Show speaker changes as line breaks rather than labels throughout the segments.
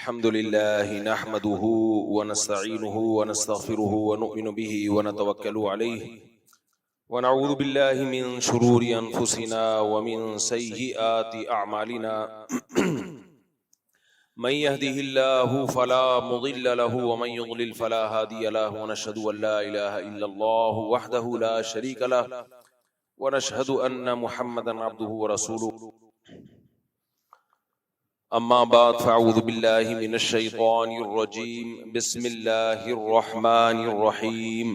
अल्हम्दुलिल्लाहि नहमदुहु व नस्तईनुहु व नस्तगफिरुहु व नुमिनु बिहि व नतवक्कलु अलैहि व नऊज़ु बिल्लाहि मिन शुरूरि अनफुसिना व मिन सय्यिआति अअमालिना मन यहदिहिल्लाहु फला मुदिल्ल लहु व मन युद्लिल फला हादिय लहु व नशहदु अन ला इलाहा इल्लल्लाहु वहदहु ला शरीक लहु व नशहदु अन्न मुहम्मदन अब्दुहु व रसूलुहु अम्मा बाद फ़अऊज़ु बिल्लाहि मिनश शैतानिर रजीम बिस्मिल्लाहिर रहमानिर रहीम।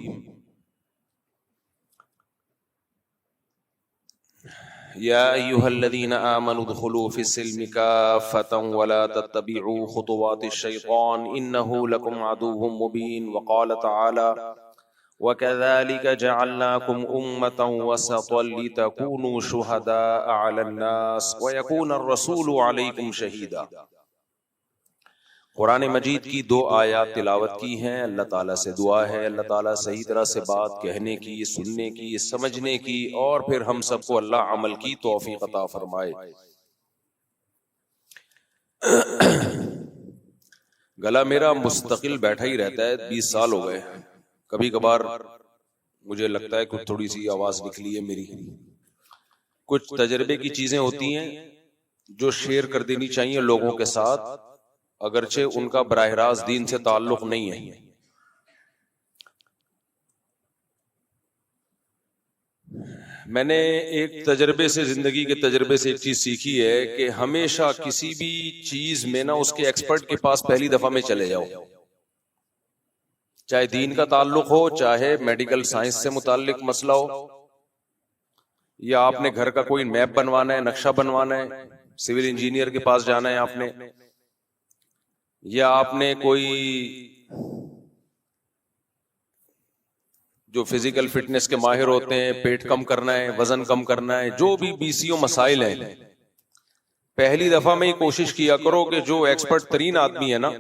या अय्युहल्लज़ीना आमनु उद्खुलू फ़िस्सिल्मि काफ़्फ़तन वला तत्तबिऊ खुतुवातिश शैतान इन्नहु लकुम अदुव्वुम मुबीन। वक़ाल तआला वकज़ालिक जअलनाकुम उम्मतन वसतन लितकूनू शुहदाअ अलन्नास वयकूनर रसूलु अलैकुम शहीदा। कुरान मजीद की दो आयात तिलावत की हैं। अल्लाह ताला से दुआ है अल्लाह ताला सही तरह से बात कहने की, सुनने की, समझने की और फिर हम सबको अल्लाह अमल की तौफीक अता फरमाए। गला मेरा मुस्तकिल बैठा ही रहता है, 20 साल हो गए। कभी कभार मुझे लगता है कुछ थोड़ी सी आवाज निकली है मेरी। कुछ तजर्बे की चीजें होती हैं जो शेयर कर देनी चाहिए लोगों के साथ, अगरचे उनका बराह रास्त दीन से ताल्लुक नहीं है। मैंने एक तजर्बे से, जिंदगी के तजर्बे से एक चीज सीखी है कि हमेशा किसी भी चीज में ना उसके एक्सपर्ट के पास पहली दफा में चले जाओ। चाहे दीन का ताल्लुक हो, चाहे मेडिकल साइंस से मुताल्लिक मसला हो, या आपने घर का कोई मैप बनवाना है, नक्शा बनवाना है, सिविल इंजीनियर के पास जाना है आपने, या आपने कोई जो फिजिकल फिटनेस के माहिर होते हैं, पेट कम करना है, वजन कम करना है, जो भी बीसीओ मसाइल हैं, पहली दफा में ही कोशिश किया करो कि जो एक्सपर्ट तरीन आदमी है ना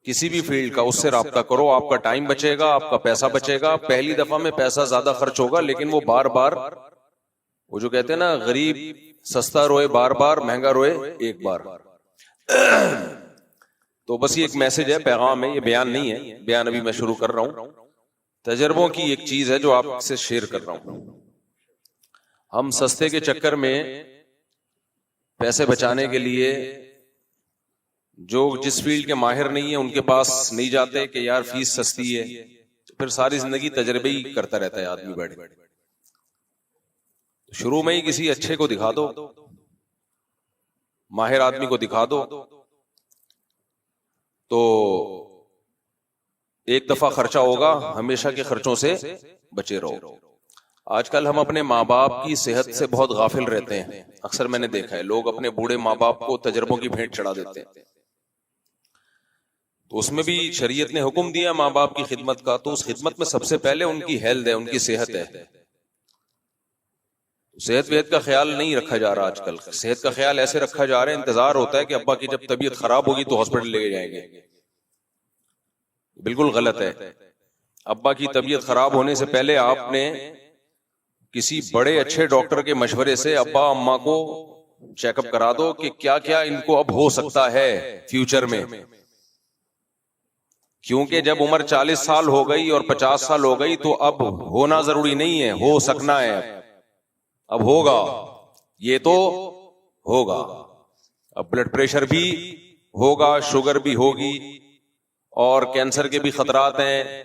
किसी भी फील्ड का, उससे राब्ता करो। आपका टाइम बचेगा, आपका पैसा बचेगा। पहली दफा में पैसा ज्यादा खर्च होगा, लेकिन वो बार बार, वो जो कहते हैं ना, गरीब सस्ता रोए बार बार, महंगा रोए एक बार। तो बस ये एक मैसेज है, पैगाम है, ये बयान नहीं है। बयान अभी मैं शुरू कर रहा हूं। तजर्बों की एक चीज है जो आपसे शेयर कर रहा हूं। हम सस्ते के चक्कर में पैसे बचाने के लिए जो जिस फील्ड के माहिर नहीं है उनके पास नहीं जाते कि यार फीस सस्ती है, तो फिर सारी जिंदगी तजर्बे ही करता रहता है आदमी बैठ बैठ। शुरू में ही किसी अच्छे को दिखा दो, माहिर आदमी को दिखा दो, तो एक दफा खर्चा होगा, हमेशा के खर्चों से बचे रहो। आजकल हम अपने माँ बाप की सेहत से बहुत गाफिल रहते हैं। अक्सर मैंने देखा है लोग अपने बूढ़े माँ बाप को तजर्बों की भेंट चढ़ा देते हैं। तो उसमें भी शरीयत ने हुक्म दिया माँ बाप की खिदमत का, तो उस खिदमत में सबसे पहले उनकी हेल्थ है, उनकी सेहत है। सेहत वेहत का ख्याल नहीं रखा जा रहा आजकल। सेहत का ख्याल ऐसे रखा जा रहा है, इंतजार होता है कि अब्बा की जब तबीयत खराब होगी तो हॉस्पिटल ले जाएंगे। बिल्कुल गलत है। अब्बा की तबीयत खराब होने से पहले आपने किसी बड़े अच्छे डॉक्टर के मशवरे से अब्बा अम्मा को चेकअप करा दो कि क्या क्या इनको अब हो सकता है फ्यूचर में। क्योंकि जब उम्र 40 साल हो गई और 50 साल हो गई तो अब होना जरूरी नहीं है, हो सकना है। अब होगा, ये तो होगा। अब ब्लड प्रेशर भी होगा, शुगर भी होगी, और कैंसर के भी खतरात हैं,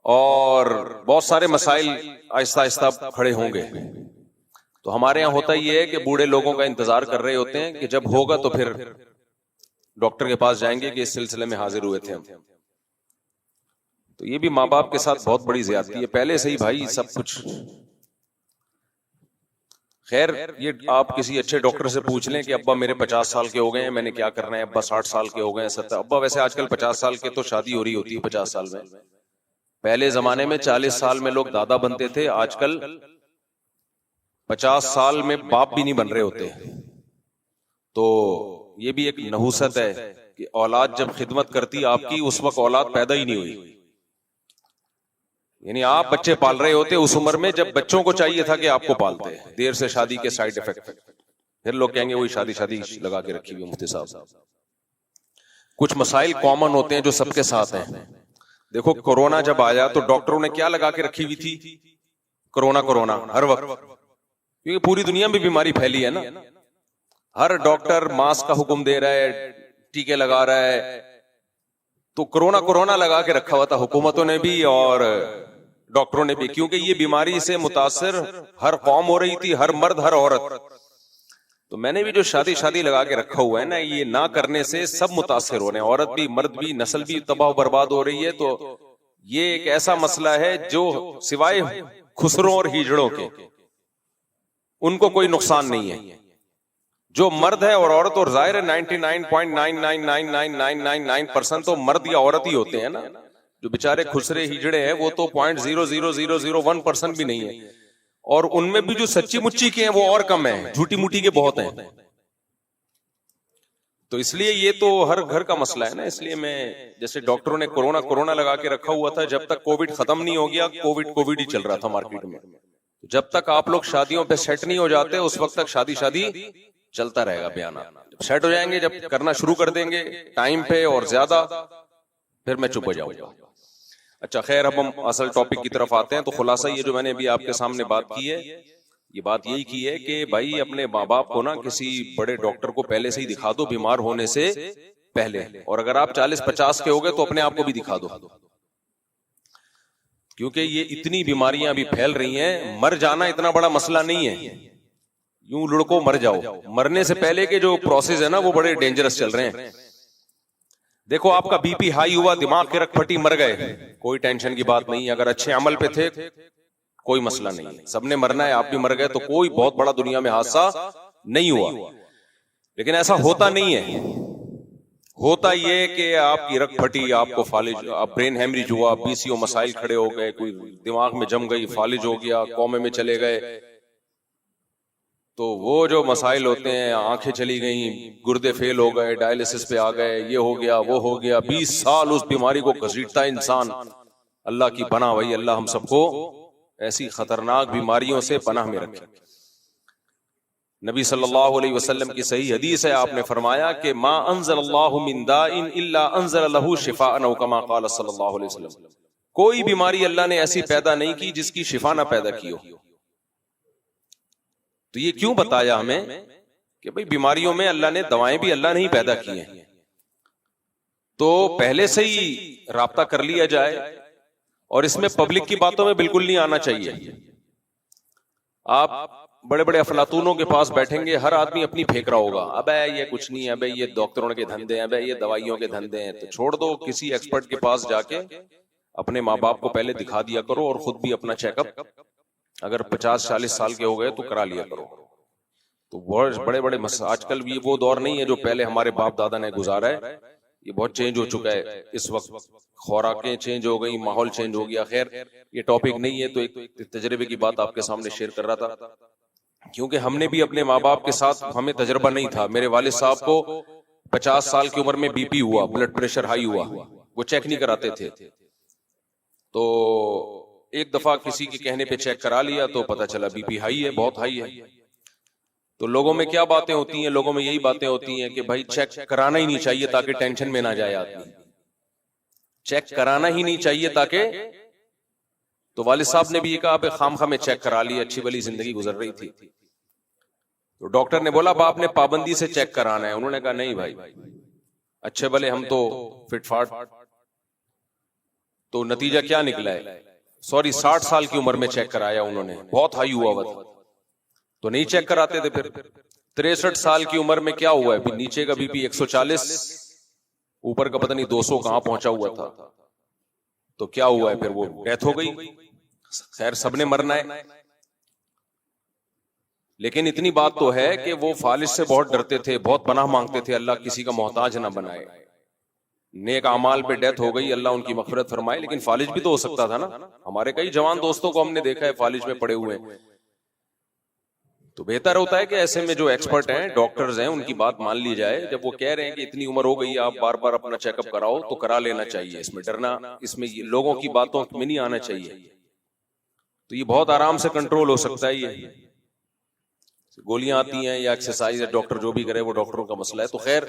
और बहुत सारे मसाइल आहिस्ता आहिस्ता खड़े होंगे। तो हमारे यहाँ होता ही है कि बूढ़े लोगों का इंतजार कर रहे होते हैं कि जब होगा तो फिर डॉक्टर के पास जाएंगे कि इस सिलसिले में हाजिर हुए थे हम। तो ये भी माँ बाप के साथ बहुत बड़ी ज्यादती है, पहले से ही भाई सब कुछ। खैर, ये आप किसी अच्छे डॉक्टर से पूछ लें कि अब्बा मेरे 50 साल के हो गए हैं, मैंने क्या करना है, अब्बा 60 साल के हो गए हैं, 70। अब्बा वैसे आजकल 50 साल के तो शादी हो रही होती है 50 साल में। पहले जमाने में 40 साल में लोग दादा बनते थे, आजकल 50 साल में बाप भी नहीं बन रहे होते। तो ये भी एक नहुसत है कि औलाद जब खिदमत करती आपकी, उस वक्त औलाद पैदा ही नहीं हुई। यानी आप बच्चे पाल रहे होते उस उम्र में जब बच्चों को चाहिए था कि आपको पालते। देर से शादी के साइड इफेक्ट। फिर लोग कहेंगे वही शादी शादी लगा के रखी हुई है मुफ्ती साहब। कुछ मसाइल कॉमन होते हैं जो सबके साथ हैं। देखो कोरोना जब आया तो डॉक्टरों ने क्या लगा के रखी हुई थी? कोरोना कोरोना हर वक्त, क्योंकि पूरी दुनिया में बीमारी फैली है ना। हर डॉक्टर मास्क का हुक्म दे रहा है, टीके लगा रहा है, तो कोरोना कोरोना लगा के रखा हुआ था हुकूमतों ने भी और डॉक्टरों ने भी, क्योंकि ये बीमारी से मुतासिर हर कौम हो रही थी, हर मर्द हर औरत। तो मैंने भी जो शादी शादी लगा के रखा हुआ है ना, ये ना करने से सब मुतासिर हो रहे हैं, औरत भी मर्द भी, नस्ल भी तबाह बर्बाद हो रही है। तो ये एक ऐसा मसला है जो सिवाय खुसरों और हिजड़ों के उनको कोई नुकसान नहीं है। जो मर्द है और औरत, और जाहिर है 99.999999% तो मर्द या औरत ही होते हैं ना। जो बेचारे खुसरे हिजड़े हैं वो तो 0.00001% भी नहीं है, और उनमें भी जो सच्ची मुच्ची के हैं वो और कम है, झूठी मुठी के बहुत हैं। तो इसलिए ये तो हर घर का मसला है ना। इसलिए मैं, जैसे डॉक्टरों ने कोरोना कोरोना लगा के रखा हुआ था, जब तक कोविड खत्म नहीं हो गया कोविड ही चल रहा था मार्केट में। जब तक आप लोग शादियों पे सेट नहीं हो जाते उस वक्त तक शादी शादी चलता रहेगा बयाना। जब सेट हो जाएंगे, जब करना शुरू कर देंगे टाइम पे और ज्यादा, फिर मैं चुप हो जाऊंगा। अच्छा खैर, अब हम असल टॉपिक की तरफ आते हैं। तो खुलासा ये जो मैंने अभी आपके सामने बात की है, ये बात यही की है कि भाई अपने माँ बाप को ना किसी बड़े डॉक्टर को पहले से ही दिखा दो बीमार होने से पहले, और अगर आप 40-50 के हो गए तो अपने आप को भी दिखा दो, क्योंकि ये इतनी बीमारियां अभी फैल रही हैं। मर जाना इतना बड़ा मसला नहीं है, यूं लुढ़को मर जाओ, मरने से पहले के जो प्रोसेस है ना वो बड़े डेंजरस चल रहे हैं। देखो आपका बीपी हाई हुआ, दिमाग की रख फटी, मर गए, कोई टेंशन की बात नहीं। अगर अच्छे अमल पे थे कोई मसला नहीं है, सबने मरना है, आप भी मर गए तो कोई बहुत बड़ा दुनिया में हादसा नहीं हुआ। लेकिन ऐसा होता नहीं है। होता ये कि आपकी रग फटी, आपको फालिज, आप ब्रेन हेमरेज हुआ, पीसीओ मसाइल खड़े हो गए, कोई दिमाग में जम गई, फालिज हो गया, कोमे में चले गए। तो वो जो मसाइल होते हैं, आंखें चली गई, गुर्दे फेल हो गए, डायलिसिस पे आ गए, ये हो गया वो हो गया, 20 साल उस बीमारी को घसीटता इंसान। अल्लाह की पनाह भाई, अल्लाह हम सबको ऐसी खतरनाक बीमारियों से पनाह में रखे। नबी सल्लल्लाहु अलैहि वसल्लम की सही हदीस है, आपने फरमाया कि मा अंज़लल्लाहु मिन दाइन इल्ला अंज़ल लहू शिफाअन औ कमा क़ाल सल्लल्लाहु अलैहि वसल्लम। कोई बीमारी अल्लाह ने ऐसी पैदा नहीं की जिसकी शिफा ना पैदा की हो। तो ये क्यों बताया हमें कि भाई बीमारियों में अल्लाह ने दवाएं भी अल्लाह ने ही पैदा की हैं, तो पहले से ही राब्ता कर लिया जाए। और इसमें पब्लिक की बातों में बिल्कुल नहीं आना चाहिए। आप बड़े बड़े अफलातूनों के पास बैठेंगे, हर आदमी अपनी फेंक रहा होगा, अबे ये कुछ नहीं है, अबे ये डॉक्टरों के धंधे हैं, अबे ये दवाइयों के धंधे हैं। तो छोड़ दो, किसी एक्सपर्ट के पास जाके अपने माँ बाप को पहले दिखा दिया करो, और खुद भी अपना चेकअप अगर 50-40 साल के हो गए तो करा लिया करो। तो बहुत बड़े बड़े आजकल भी वो दौर नहीं है जो पहले हमारे बाप दादा ने गुजारा है, ये बहुत चेंज हो चुका है। इस वक्त खुराकें चेंज हो गई, माहौल चेंज हो गया। खैर ये टॉपिक नहीं है, तो एक तजर्बे की बात आपके सामने शेयर कर रहा था, क्योंकि हमने भी अपने माँ बाप के साथ, हमें तजर्बा नहीं था। मेरे वालिद साहब को 50 साल की उम्र में बीपी हुआ, ब्लड प्रेशर हाई हुआ, वो चेक नहीं कराते थे। तो एक दफा किसी के कहने पे चेक करा लिया तो पता चला बीपी हाई है, बहुत हाई है। तो लोगों में क्या बातें होती हैं, लोगों में यही बातें होती हैं कि भाई चेक कराना ही नहीं चाहिए ताकि टेंशन में ना जाए आदमी, चेक कराना ही नहीं चाहिए ताकि। तो वालिद साहब ने भी ये कहा, खामखा में चेक करा लिया, अच्छी भली जिंदगी गुजर रही थी। तो डॉक्टर ने बोला बाप ने पाबंदी से चेक कराना है। उन्होंने कहा नहीं भाई, अच्छे भले हम तो फिटफाट। तो नतीजा क्या निकला है, 60 साल की उम्र में चेक कराया उन्होंने, बहुत हाई हुआ हुआ था, तो नहीं चेक कराते थे। फिर 63 साल की उम्र में क्या हुआ है, नीचे का बीपी 140, ऊपर का पता नहीं 200 कहां पहुंचा हुआ था। तो क्या हुआ है, फिर वो डेथ हो गई। खैर सबने मरना है, लेकिन इतनी बात तो है कि वो फालिज से बहुत डरते थे, बहुत पनाह मांगते थे, अल्लाह किसी का मोहताज ना बनाए। नेक अमाल पे डेथ हो गई, अल्लाह उनकी मग़फ़िरत फरमाए, लेकिन फालिज भी तो हो सकता था ना। हमारे कई जवान दोस्तों को हमने देखा है फालिज में पड़े हुए हैं। तो बेहतर होता है कि ऐसे में जो एक्सपर्ट हैं, डॉक्टर्स हैं, उनकी बात मान ली जाए। जब वो कह रहे हैं कि इतनी उम्र हो गई, आप बार बार अपना चेकअप कराओ, तो करा लेना चाहिए। इसमें डरना, इसमें लोगों की बातों में नहीं आना चाहिए। तो ये बहुत आराम से कंट्रोल हो सकता है। ये गोलियां आती हैं या एक्सरसाइज है, डॉक्टर जो भी करे वो डॉक्टरों का मसला है। तो खैर,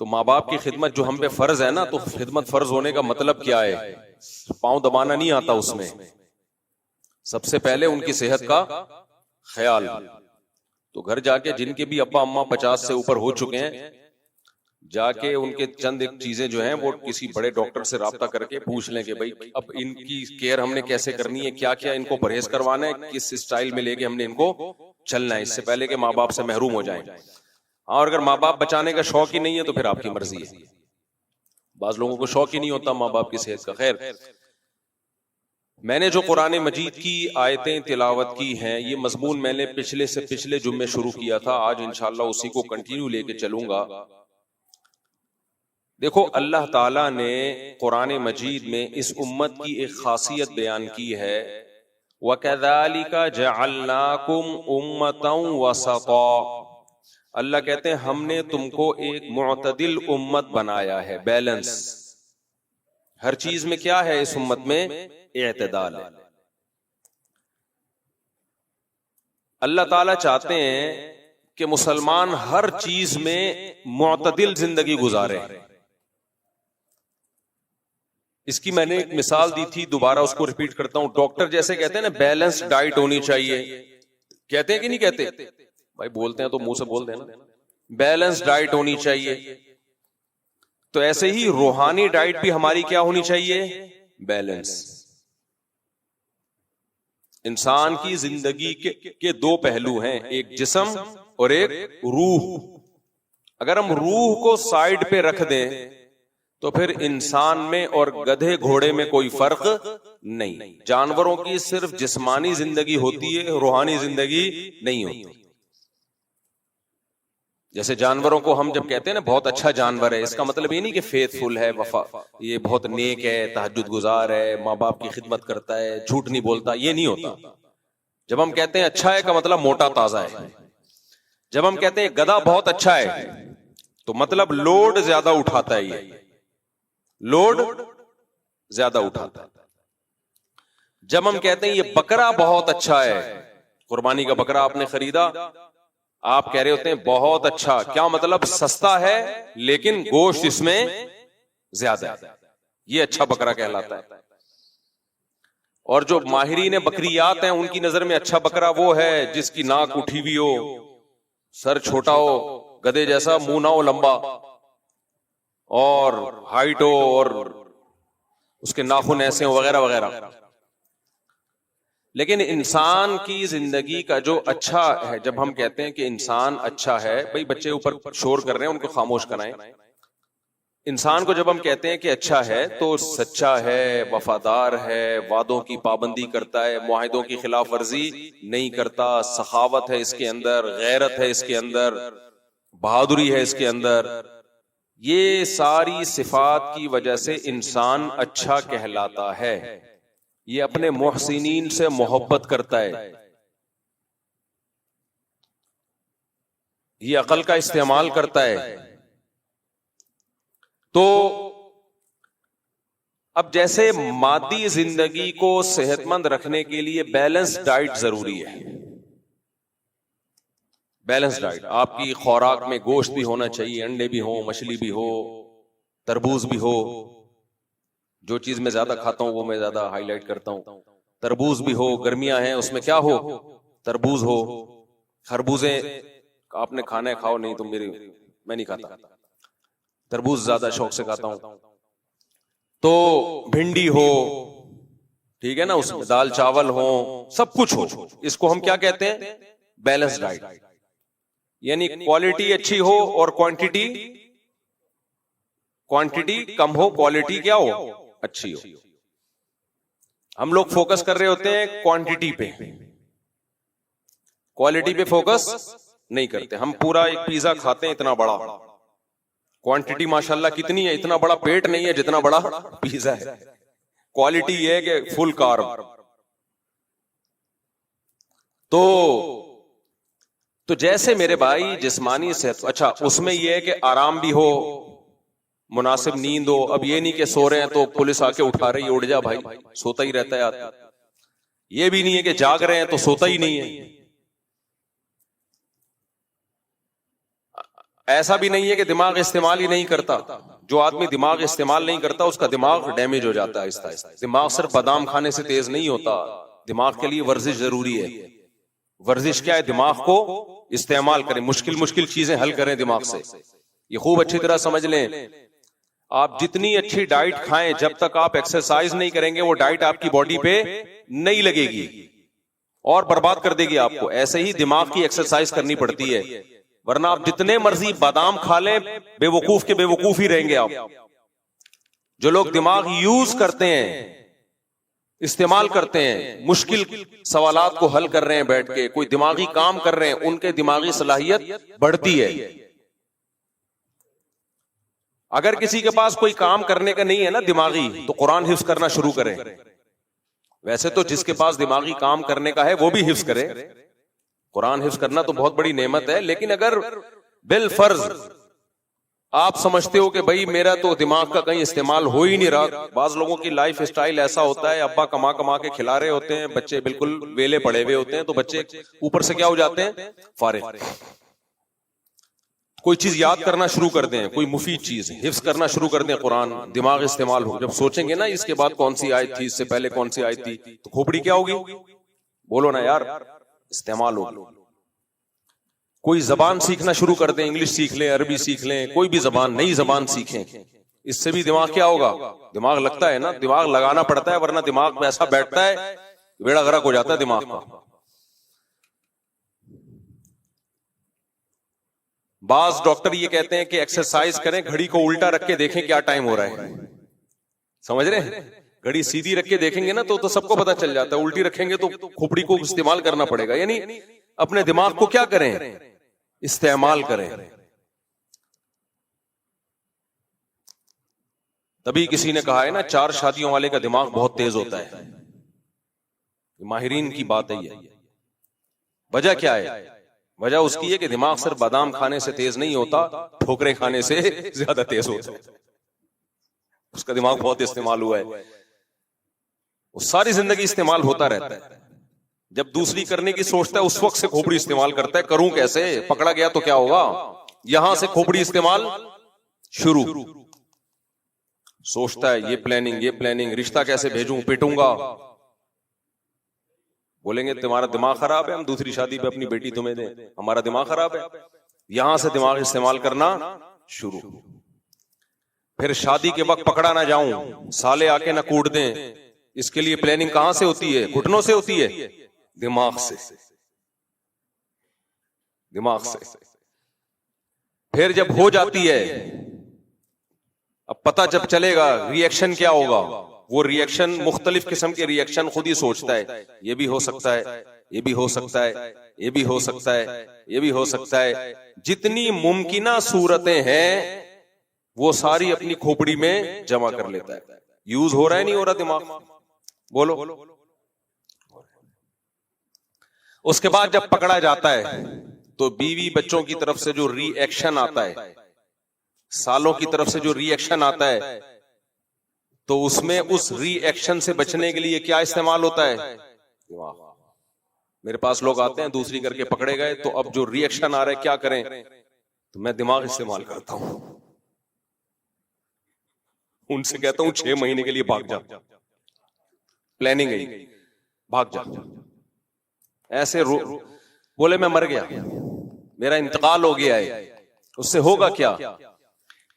तो माँ बाप की खिदमत जो हम पे फर्ज है ना, तो खिदमत फर्ज होने का मतलब क्या है? पांव दबाना नहीं आता उसमें। सबसे पहले उनकी सेहत का ख्याल। तो घर जाके जिनके भी अब्बा अम्मा 50 से ऊपर हो चुके हैं, जाके उनके चंद एक चीजें जो हैं वो किसी बड़े डॉक्टर से राब्ता करके पूछ लें कि भाई अब इनकी केयर हमने कैसे करनी है, क्या क्या इनको परहेज करवाना है, किस स्टाइल में लेके हमने इनको चलना है, इससे पहले कि माँ बाप से महरूम हो जाएं। और अगर माँ बाप बचाने का शौक ही नहीं है तो फिर आपकी मर्जी है। बाज लोगों को शौक ही नहीं होता माँ बाप की सेहत का। खैर, मैंने जो कुरान मजीद की आयतें तिलावत की हैं, ये मजमून मैंने पिछले से पिछले जुम्मे शुरू किया था। आज इंशाअल्लाह उसी को कंटिन्यू लेके चलूंगा। देखो, अल्लाह ताला ने कुरान मजीद में इस उम्मत की एक खासियत बयान की है, वकज़ालिका जअलनाकुम उम्मतन वसता। अल्लाह कहते हैं हमने तुमको एक मुअतदिल उम्मत बनाया है, बैलेंस। हर चीज में क्या है इस उम्मत में? इत्तेदाल है। अल्लाह ताला चाहते हैं कि मुसलमान हर चीज में मुअतदिल जिंदगी गुजारे। इसकी मैंने एक मिसाल दी थी, दोबारा उसको रिपीट करता हूं। डॉक्टर जैसे कहते हैं ना, बैलेंस डाइट होनी चाहिए, कहते हैं कि नहीं कहते? भाई बोलते हैं तो मुंह से बोल देना, बैलेंस डाइट होनी चाहिए। तो ऐसे ही रूहानी डाइट भी हमारी क्या होनी चाहिए? बैलेंस। इंसान की जिंदगी के दो पहलू हैं, एक जिस्म और एक रूह। अगर हम रूह को साइड पे रख दें तो फिर इंसान में और गधे घोड़े में कोई फर्क नहीं। जानवरों की सिर्फ जिस्मानी जिंदगी होती है, रूहानी जिंदगी नहीं होती। जैसे जानवरों को हम जब कहते हैं ना बहुत अच्छा जानवर है, इसका मतलब ये नहीं कि फेथफुल है, वफा, ये बहुत नेक है, तहज्जुद गुजार है, माँ बाप की खिदमत करता है, झूठ नहीं बोलता, ये नहीं होता। जब हम कहते हैं अच्छा है का मतलब मोटा ताजा है। जब हम कहते हैं गधा बहुत अच्छा है तो मतलब लोड ज्यादा उठाता है, ये लोड ज्यादा उठाता है। जब हम कहते हैं ये बकरा बहुत अच्छा है, कुर्बानी का बकरा आपने खरीदा, आप कह रहे होते हैं बहुत अच्छा, क्या मतलब? सस्ता है लेकिन गोश्त इसमें ज्यादा है, ये अच्छा बकरा कहलाता है। और जो माहिरीन बकरियात हैं उनकी नजर में अच्छा बकरा वो है जिसकी नाक उठी हुई हो, सर छोटा हो, गधे जैसा, मुंह ना हो लंबा, और हाइट हो, और उसके नाखून ऐसे हो, वगैरह वगैरह। लेकिन इंसान की जिंदगी का जो अच्छा है, जब हम कहते हैं कि इंसान अच्छा है, भाई बच्चे ऊपर शोर कर रहे हैं, उनको खामोश कराएं। इंसान को जब हम कहते हैं कि अच्छा है तो सच्चा है, वफादार है, वादों की पाबंदी करता है, मुआहिदों की खिलाफ वर्जी नहीं करता, सखावत है इसके अंदर, गैरत है इसके अंदर, बहादुरी है इसके अंदर। ये सारी सिफात की वजह से इंसान अच्छा कहलाता है। ये अपने मुहसिनीन से मोहब्बत करता है, ये अकल का इस्तेमाल करता है। तो अब जैसे मादी जिंदगी को सेहतमंद रखने के लिए बैलेंस डाइट जरूरी है। बैलेंस डाइट, आपकी खुराक में गोश्त भी होना चाहिए, अंडे भी हो, मछली भी हो, तरबूज भी हो। जो चीज मैं ज्यादा खाता हूं वो मैं ज्यादा हाईलाइट करता हूं। तरबूज भी हो, गर्मियां हैं उसमें क्या हो? तरबूज हो। खरबूजे आपने खाना है, खाओ, नहीं तो मैं नहीं खाता। तरबूज ज्यादा शौक से खाता हूं। तो भिंडी हो, ठीक है ना, उसमें दाल चावल हो, सब कुछ हो। इसको हम क्या कहते हैं? Balance diet. यानी क्वालिटी अच्छी हो और क्वांटिटी कम हो, क्वालिटी क्या हो? अच्छी हो। हम लोग फोकस कर रहे होते हैं क्वांटिटी पे, क्वालिटी पे फोकस नहीं करते। हम पूरा एक पिज्जा खाते हैं इतना बड़ा, क्वांटिटी माशाल्लाह कितनी है, इतना बड़ा पेट नहीं है जितना बड़ा पिज्जा है। क्वालिटी ये है कि फुल कार्ब। तो जैसे मेरे भाई जिस्मानी सेहत अच्छा, उसमें यह है कि आराम भी हो, मुनासिब नींद हो। अब ये नहीं कि सो रहे हैं तो पुलिस आके उठा रही है, उठ जा भाई, सोता ही रहता है आदमी। ये भी नहीं है कि जाग रहे हैं तो सोता ही नहीं है। ऐसा भी नहीं है कि दिमाग इस्तेमाल ही नहीं करता। जो आदमी दिमाग इस्तेमाल नहीं करता उसका दिमाग डैमेज हो जाता है आहिस्ता आहिस्ता। दिमाग सिर्फ बादाम खाने से तेज नहीं होता, दिमाग के लिए वर्जिश जरूरी है। वर्जिश क्या है? दिमाग को इस्तेमाल करें, मुश्किल मुश्किल चीजें हल करें दिमाग से। ये खूब अच्छी तरह समझ लें। आप जितनी अच्छी डाइट खाएं, जब तक आप एक्सरसाइज नहीं करेंगे वो डाइट आपकी बॉडी पे नहीं लगेगी और बर्बाद कर देगी आपको। ऐसे ही दिमाग की एक्सरसाइज करनी पड़ती है, वरना आप जितने मर्जी बादाम खा लें, बेवकूफ के बेवकूफ ही रहेंगे आप। जो लोग दिमाग यूज करते हैं, इस्तेमाल करते हैं, मुश्किल सवालात को हल कर रहे हैं बैठ के, कोई दिमागी काम कर रहे हैं, उनके दिमागी सलाहियत बढ़ती है। अगर किसी के पास कोई काम करने का नहीं है ना दिमागी, तो कुरान हिफ्ज करना शुरू करें। वैसे तो जिसके पास दिमागी काम करने का है वो भी हिफ्ज करे। कुरान हिफ्ज करना तो बहुत बड़ी नेमत है, लेकिन अगर बिल फर्ज आप समझते हो कि भाई मेरा तो दिमाग का कहीं इस्तेमाल हो ही नहीं रहा। बाज लोगों की लाइफ स्टाइल ऐसा होता है, अब्बा कमा कमा के खिला रहे होते हैं, बच्चे बिल्कुल वेले पड़े हुए होते हैं, तो बच्चे ऊपर से क्या हो जाते हैं? फारिग। कोई चीज याद करना शुरू कर दें, कोई मुफीद चीज हिफ्ज करना शुरू कर दें, कुरान, दिमाग इस्तेमाल हो। जब सोचेंगे ना इसके बाद कौन सी आयत थी, इससे पहले कौन सी आयत थी, तो खोपड़ी क्या होगी? बोलो ना यार, इस्तेमाल होगी। कोई जबान सीखना शुरू कर दें, इंग्लिश सीख लें, अरबी सीख लें, कोई भी जबान, नई जबान सीखें। इससे भी दिमाग क्या होगा? दिमाग लगता है ना, दिमाग लगाना पड़ता है, वरना दिमाग में ऐसा बैठता है बेड़ा गर्क हो जाता है दिमाग का। बाज डॉक्टर ये कहते हैं कि एक्सरसाइज करें, घड़ी को उल्टा रख के देखें क्या टाइम हो रहा है। समझ रहे हैं? घड़ी सीधी रख के देखेंगे ना तो सबको पता चल जाता है, उल्टी रखेंगे तो खोपड़ी को इस्तेमाल करना पड़ेगा। यानी अपने दिमाग को क्या करें? इस्तेमाल करें। तभी किसी ने कहा है ना, 4 शादियों वाले का दिमाग बहुत तेज होता है। माहिरीन की बात है ये। वजह क्या है? वजह उसकी है कि दिमाग सिर्फ बादाम खाने से तेज नहीं होता, ठोकरें खाने से ज्यादा तेज होता है। उसका दिमाग बहुत इस्तेमाल हुआ है, वो सारी जिंदगी इस्तेमाल होता रहता है। जब दूसरी करने की सोचता है उस वक्त से खोपड़ी इस्तेमाल करता है, करूं कैसे, पकड़ा गया तो क्या होगा। यहां से खोपड़ी इस्तेमाल शुरू। सोचता है ये प्लानिंग, रिश्ता कैसे भेजूं, पिटूंगा। बोलेंगे तुम्हारा दिमाग खराब है, हम दूसरी शादी पे अपनी बेटी तुम्हें दें, हमारा दिमाग खराब है। यहां से दिमाग इस्तेमाल करना शुरू। फिर शादी के वक्त पकड़ा ना जाऊं, साले आके ना कूट दें, इसके लिए प्लानिंग कहां से होती है? घुटनों से होती है, दिमाग से। दिमाग से। फिर जब हो जाती है, अब पता जब चलेगा रिएक्शन क्या होगा, वो रिएक्शन, मुख्तलिफ किस्म के रिएक्शन खुद ही सोचता है। ये भी हो सकता है, ये भी हो सकता है, ये भी हो सकता है, ये भी हो सकता है। जितनी मुमकिना सूरतें हैं वो सारी अपनी खोपड़ी में जमा कर लेता है। यूज हो रहा है नहीं हो रहा दिमाग? बोलो। उसके बाद जब पकड़ा जाता है तो बीवी बच्चों की तरफ से जो रिएक्शन आता है, सालों की तरफ से जो रिएक्शन आता है, तो उसमें उस रिएक्शन से बचने के लिए क्या इस्तेमाल होता है? दिमाग। मेरे पास लोग आते हैं दूसरी करके पकड़े गए, तो अब जो रिएक्शन आ रहा है क्या करें? तो मैं दिमाग इस्तेमाल करता हूं। उनसे कहता हूं 6 महीने के लिए भाग जा, प्लानिंग है, भाग जा। ऐसे बोले मैं मर गया, मेरा इंतकाल हो गया है, उससे होगा क्या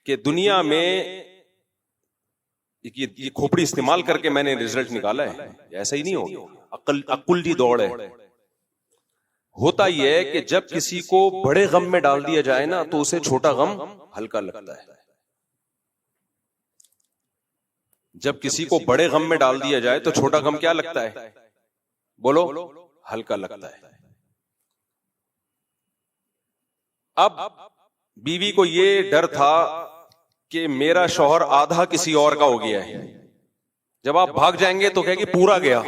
कि दुनिया में ये खोपड़ी इस्तेमाल करके मैंने रिजल्ट निकाला है, ऐसा ही नहीं होगा। अक्ल की दौड़ है। होता यह है कि जब किसी को बड़े गम में डाल दिया जाए ना, तो उसे छोटा गम हल्का लगता है। जब किसी को बड़े गम में डाल दिया जाए तो छोटा गम क्या लगता है? बोलो, हल्का लगता है। अब बीवी को ये डर था कि मेरा शौहर आधा किसी और का हो गया है, जब आप भाग जाएंगे तो कहेगी पूरा गया।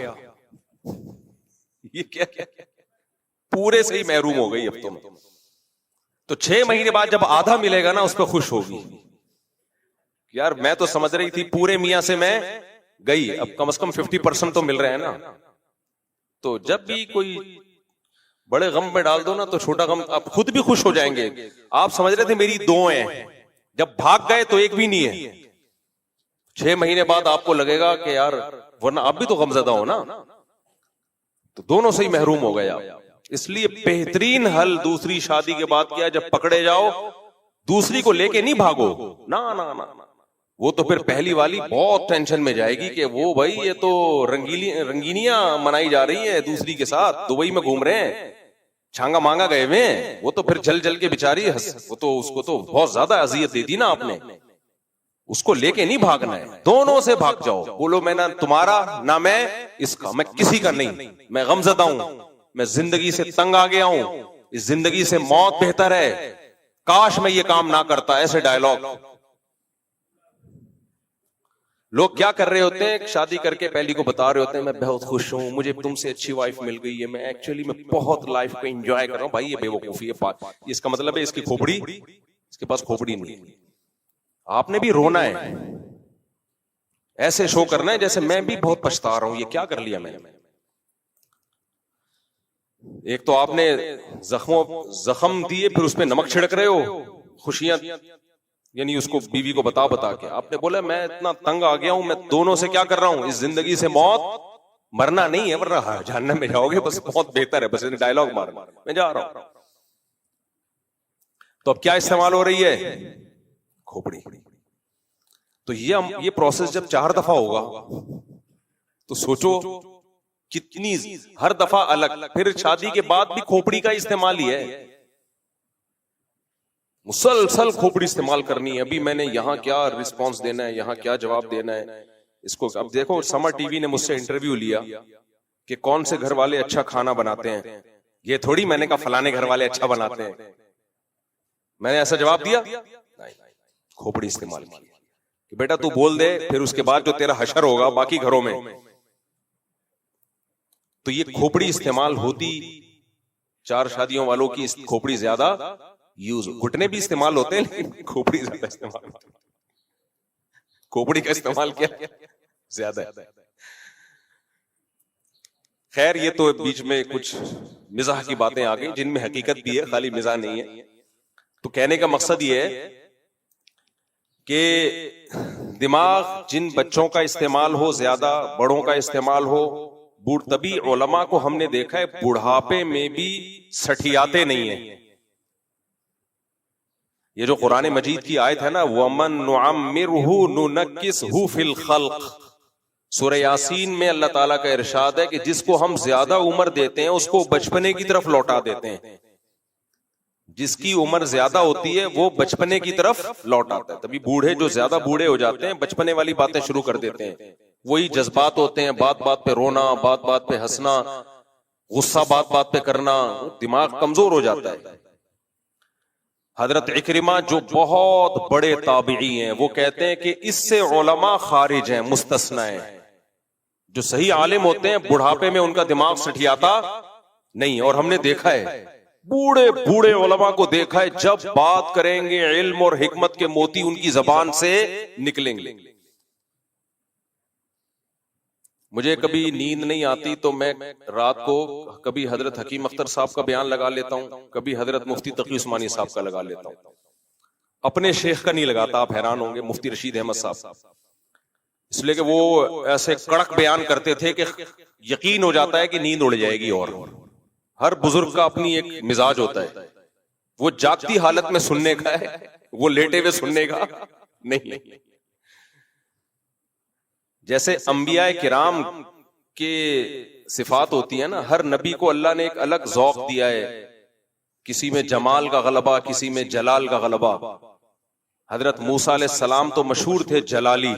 ये क्या पूरे से ही महरूम हो गई अब तुम। तो 6 महीने बाद जब आधा मिलेगा ना, उस पर खुश होगी। यार मैं तो समझ रही थी पूरे मियां से मैं गई, अब कम से कम 50% तो मिल रहे हैं ना। तो जब भी कोई बड़े गम में डाल दो ना तो छोटा गम, आप खुद भी खुश हो जाएंगे। आप समझ रहे थे मेरी 2 हैं, जब भाग गए तो एक भी नहीं है। 6 महीने बाद आपको लगेगा कि यार, वरना आप भी तो गमज़दा हो ना, तो दोनों से ही महरूम हो गए आप। इसलिए बेहतरीन हल दूसरी शादी के बाद किया, जब पकड़े जाओ दूसरी को लेके नहीं भागो, ना ना ना, वो तो फिर पहली वाली बहुत टेंशन में जाएगी कि वो भाई ये तो रंगीनियां मनाई जा रही है दूसरी के साथ, दुबई में घूम रहे हैं, छांगा मांगा गए हुए हैं, वो तो फिर जल जल के बेचारी वो तो उसको तो बहुत ज्यादा अजियत दे दी ना आपने। उसको लेके नहीं भागना है, दोनों से भाग जाओ। बोलो मैं ना तुम्हारा ना मैं इसका, मैं किसी का नहीं, मैं गमज़दा हूं, मैं जिंदगी से तंग आ गया हूं, इस जिंदगी से मौत बेहतर है, काश मैं ये काम ना करता। ऐसे डायलॉग लोग क्या कर रहे होते हैं, शादी करके पहली को बता रहे होते हैं मैं बहुत खुश हूं, मुझे तुमसे अच्छी वाइफ मिल गई है, मैं एक्चुअली मैं बहुत लाइफ को एंजॉय कर रहा हूं। भाई ये बेवकूफी है, इसका मतलब है इसकी खोपड़ी, इसके पास खोपड़ी नहीं है। आपने भी रोना है, ऐसे शो करना है जैसे मैं भी बहुत पछता रहा हूं, ये क्या कर लिया मैंने। एक तो आपने जख्म दिए, फिर उसमें नमक छिड़क रहे हो, खुशियां यानी उसको बीवी को बता के। आपने बोला मैं इतना तंग आ गया हूं, मैं दोनों से क्या कर रहा हूं, इस जिंदगी से मौत, मरना नहीं है वरना जहन्नम में जाओगे, बस बहुत बेहतर है, बस डायलॉग मारना, मैं जा रहा हूं। तो अब क्या इस्तेमाल हो रही है, खोपड़ी। तो ये प्रोसेस जब 4 दफा होगा तो सोचो कितनी, हर दफा अलग। फिर शादी के बाद भी खोपड़ी का इस्तेमाल ही है, मुसलसल खोपड़ी इस्तेमाल करनी है। अभी मैंने यहाँ क्या रिस्पांस देना है, यहाँ क्या जवाब देना है इसको। अब देखो समर टीवी ने मुझसे इंटरव्यू लिया कि कौन से घर वाले अच्छा खाना बनाते हैं, ये थोड़ी मैंने कहा फलाने घर वाले अच्छा बनाते हैं, मैंने ऐसा जवाब दिया नहीं, खोपड़ी इस्तेमाल की कि बेटा तू बोल दे, फिर उसके बाद जो तेरा हशर होगा बाकी घरों में। तो ये खोपड़ी इस्तेमाल होती, 4 शादियों वालों की खोपड़ी ज्यादा यूज, घुटने भी इस्तेमाल होते हैं लेकिन खोपड़ी ज्यादा इस्तेमाल होती है। खोपड़ी का इस्तेमाल क्या ज्यादा है। खैर ये तो बीच में कुछ मिजाह की बातें आ गई जिनमें हकीकत भी है, खाली मिजाह नहीं है। तो कहने का मकसद ये है कि दिमाग जिन बच्चों का इस्तेमाल हो ज्यादा, बड़ों का इस्तेमाल हो, तभी उलमा को हमने देखा है बुढ़ापे में भी सठियाते नहीं है। ये जो कुरान मजीद की आयत है ना, वमन नुअम्मिरहु नुनक्किसहु फिल खल्क, सूरह यासीन में अल्लाह ताला का इरशाद है कि जिसको हम ज्यादा उम्र देते हैं उसको बचपने की तरफ लौटा देते हैं। जिसकी उम्र ज्यादा होती है वो बचपने की तरफ लौट आता है। तभी बूढ़े जो ज्यादा बूढ़े हो जाते हैं बचपने वाली बातें शुरू कर देते हैं, वही जज्बात होते हैं, बात बात पे रोना, बात बात पे हंसना, गुस्सा बात बात पे करना, दिमाग कमजोर हो जाता है। हजरत इकरिमा जो बहुत बड़े ताबिई हैं वो कहते हैं कि इससे उलमा खारिज हैं, मुस्तस्ना है। जो सही आलिम होते हैं बुढ़ापे में उनका दिमाग सठियाता नहीं। और हमने देखा है बूढ़े बूढ़े उलमा को देखा है, जब बात करेंगे इल्म और हिकमत के मोती उनकी जबान से निकलेंगे। मुझे कभी नींद नहीं आती तो मैं रात को कभी हजरत हकीम अख्तर साहब का बयान लगा लेता हूं, कभी हजरत मुफ्ती तकी उस्मानी साहब का लगा लेता हूं। अपने शेख का नहीं लगाता, आप हैरान होंगे, मुफ्ती रशीद अहमद साहब, इसलिए कि वो ऐसे कड़क बयान करते थे कि यकीन हो जाता है कि नींद उड़ जाएगी। और हर बुजुर्ग का अपनी एक मिजाज होता है, वो जागती हालत में सुनने का है, वो लेटे हुए सुनने का नहीं। जैसे अंबिया किराम के सिफात होती है ना, हर नबी को अल्लाह ने एक अलग ज़ौक़ दिया है, किसी में जमाल का गलबा, किसी में जलाल का गलबा। हजरत मूसा अलैहिस्सलाम तो मशहूर थे जलाली,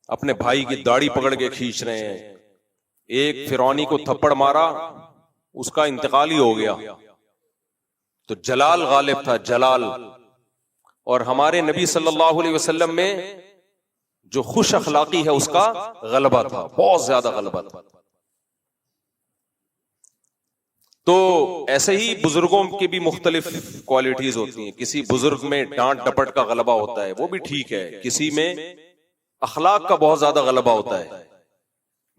अपने भाई की दाढ़ी पकड़ के खींच रहे हैं। एक फिरौनी को थप्पड़ मारा, उसका इंतकाल ही हो गया, तो जलाल गालिब था, जलाल। और हमारे नबी सल्लल्लाहु अलैहि वसल्लम में जो खुश अखलाकी है उसका गलबा था, बहुत ज्यादा गलबा था। तो ऐसे ही बुजुर्गों की भी मुख्तलिफ क्वालिटीज होती हैं। किसी बुजुर्ग में डांट डपट का गलबा होता है, वो भी ठीक है। किसी में अखलाक का बहुत ज्यादा गलबा होता है,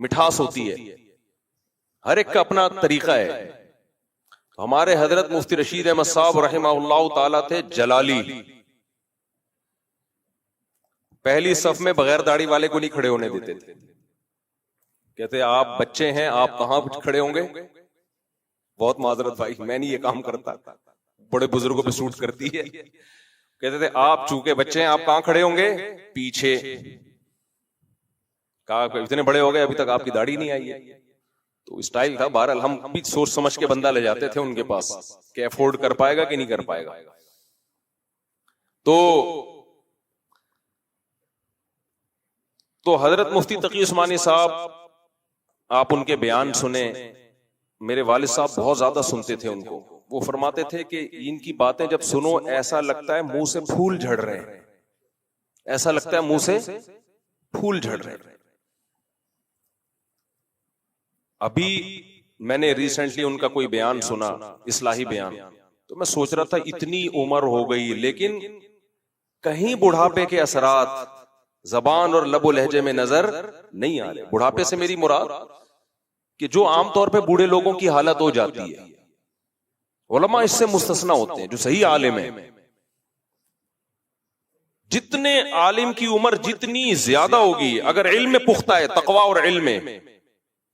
मिठास होती है। हर एक का अपना तरीका है। तो हमारे हजरत मुफ्ती रशीद अहमद साहब रहमहुल्लाह ताला थे जलाली। पहली सफ में बगैर दाढ़ी वाले को नहीं खड़े होने देते थे। कहते आप बच्चे हैं, आप कहां खड़े होंगे? बहुत माजरत भाई, मैं नहीं ये काम करता, बड़े बुजुर्गों पे सूट करती है। कहते थे आप चूंकि बच्चे हैं, आप कहां खड़े होंगे? पीछे। कहा इतने बड़े हो गए अभी तक आपकी दाढ़ी नहीं आई है। तो स्टाइल था। बहरहाल हम भी सोच समझ के बंदा ले जाते थे उनके पास कि अफोर्ड कर पाएगा कि नहीं कर पाएगा। तो हजरत मुफ्ती तकी उस्मानी साहब, आप उनके बयान सुने। मेरे वालिद साहब बहुत ज्यादा सुनते थे उनको। वो फरमाते थे कि इनकी बातें जब सुनो ऐसा लगता है मुंह से फूल झड़ रहे हैं, ऐसा लगता है मुंह से फूल झड़ रहे हैं। अभी मैंने रिसेंटली उनका कोई बयान सुना, इस्लाही बयान, तो मैं सोच रहा था इतनी उम्र हो गई लेकिन कहीं बुढ़ापे के असरात जबान और लबो लहजे में नजर नहीं आ रहे। बुढ़ापे से मेरी मुराद कि जो आमतौर पे बूढ़े लोगों की हालत हो जाती है, उलमा इससे मुस्तस्ना होते हैं जो सही आलिम है। जितने आलिम की उम्र जितनी ज्यादा होगी, अगर इल्म में पुख्ता है, तकवा और इल्म में,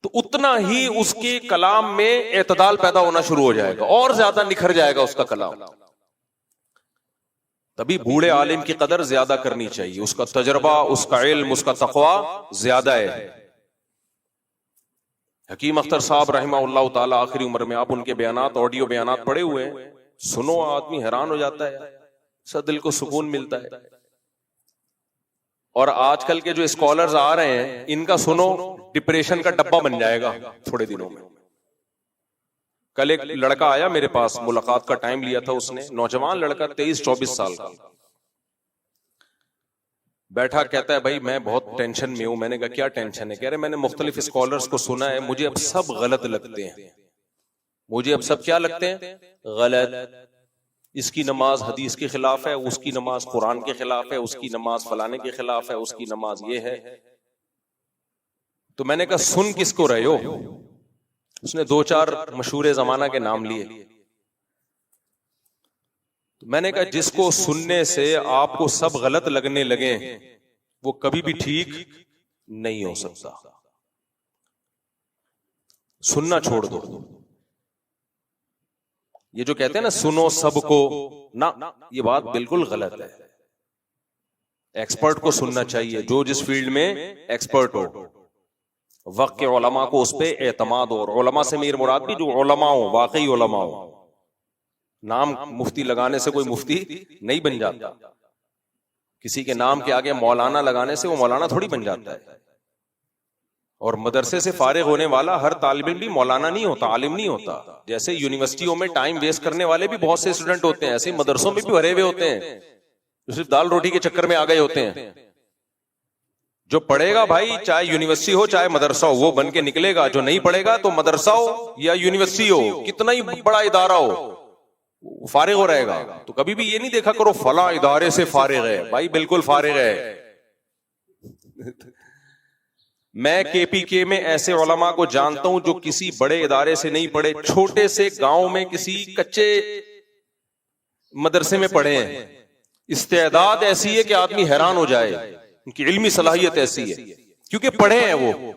तो उतना ही उसके कलाम में एतदाल पैदा होना शुरू हो जाएगा और ज्यादा निखर जाएगा उसका कलाम। तभी बूढ़े आलिम की कदर ज्यादा करनी चाहिए। उसका तजर्बा, उसका इल्म, उसका तकवा ज्यादा है। हकीम अख्तर साहब रहमहुल्लाह ताला आखिरी उम्र में, आप उनके बयानात, ऑडियो बयानात पड़े हुए हैं, सुनो आदमी हैरान हो जाता है, सब दिल को सुकून मिलता है। और आजकल के जो स्कॉलर्स आ रहे हैं, इनका सुनो डिप्रेशन का डब्बा बन जाएगा थोड़े दिनों में। कल एक लड़का आया मेरे पास, मुलाकात का टाइम लिया था उसने, नौजवान लड़का 23-24 साल का, बैठा कहता है भाई मैं बहुत टेंशन में हूं। मैंने कहा क्या टेंशन है? कह रहे मैंने मुख्तलिफ स्कॉलर्स को सुना है, मुझे अब सब गलत लगते हैं। मुझे अब सब क्या लगते हैं? गलत। इसकी नमाज हदीस के खिलाफ है, उसकी नमाज कुरान के खिलाफ है, उसकी नमाज फलाने के खिलाफ है, उसकी नमाज ये है। तो मैंने कहा सुन किसको रहे हो? उसने 2-4 मशहूर जमाना के नाम लिए। तो मैंने कहा जिसको सुनने से आपको सब गलत लगने लगे वो कभी भी ठीक नहीं हो सकता। सुनना छोड़ दो। ये जो कहते हैं ना सुनो सबको, ना, ये बात बिल्कुल गलत है। एक्सपर्ट को सुनना चाहिए, जो जिस फील्ड में एक्सपर्ट हो। वक्त के उलमा को उस पर एतमाद हो। और उलमा से मेरी मुराद भी जो उलमा हो, वाकई उलमा हो। नाम मुफ्ती लगाने से कोई मुफ्ती नहीं बन जाता। किसी के नाम के आगे मौलाना लगाने से वो मौलाना थोड़ी बन जाता है। और मदरसे से फारिग होने वाला हर तालिब इल्म भी मौलाना नहीं होता, आलिम नहीं होता। जैसे यूनिवर्सिटियों में टाइम वेस्ट करने वाले भी बहुत से स्टूडेंट होते हैं, ऐसे मदरसों में भी भरे हुए होते हैं जो सिर्फ दाल रोटी के चक्कर में आ गए होते हैं। जो पढ़ेगा भाई, चाहे यूनिवर्सिटी हो चाहे मदरसा हो, वो बन के निकलेगा। जो नहीं पढ़ेगा तो मदरसा हो या यूनिवर्सिटी हो, कितना ही बड़ा इदारा हो, फारिग हो रहेगा। तो कभी भी ये नहीं देखा करो फला इदारे से फारिग है। भाई बिल्कुल फारिग है। मैं केपीके में ऐसे उलमा को जानता हूं जो किसी बड़े इदारे से नहीं पढ़े, छोटे से गांव में किसी कच्चे मदरसे में पढ़े हैं। इस्तेदाद ऐसी है कि आदमी हैरान हो जाए, उनकी इल्मी सलाहियत ऐसी है क्योंकि पढ़े हैं वो।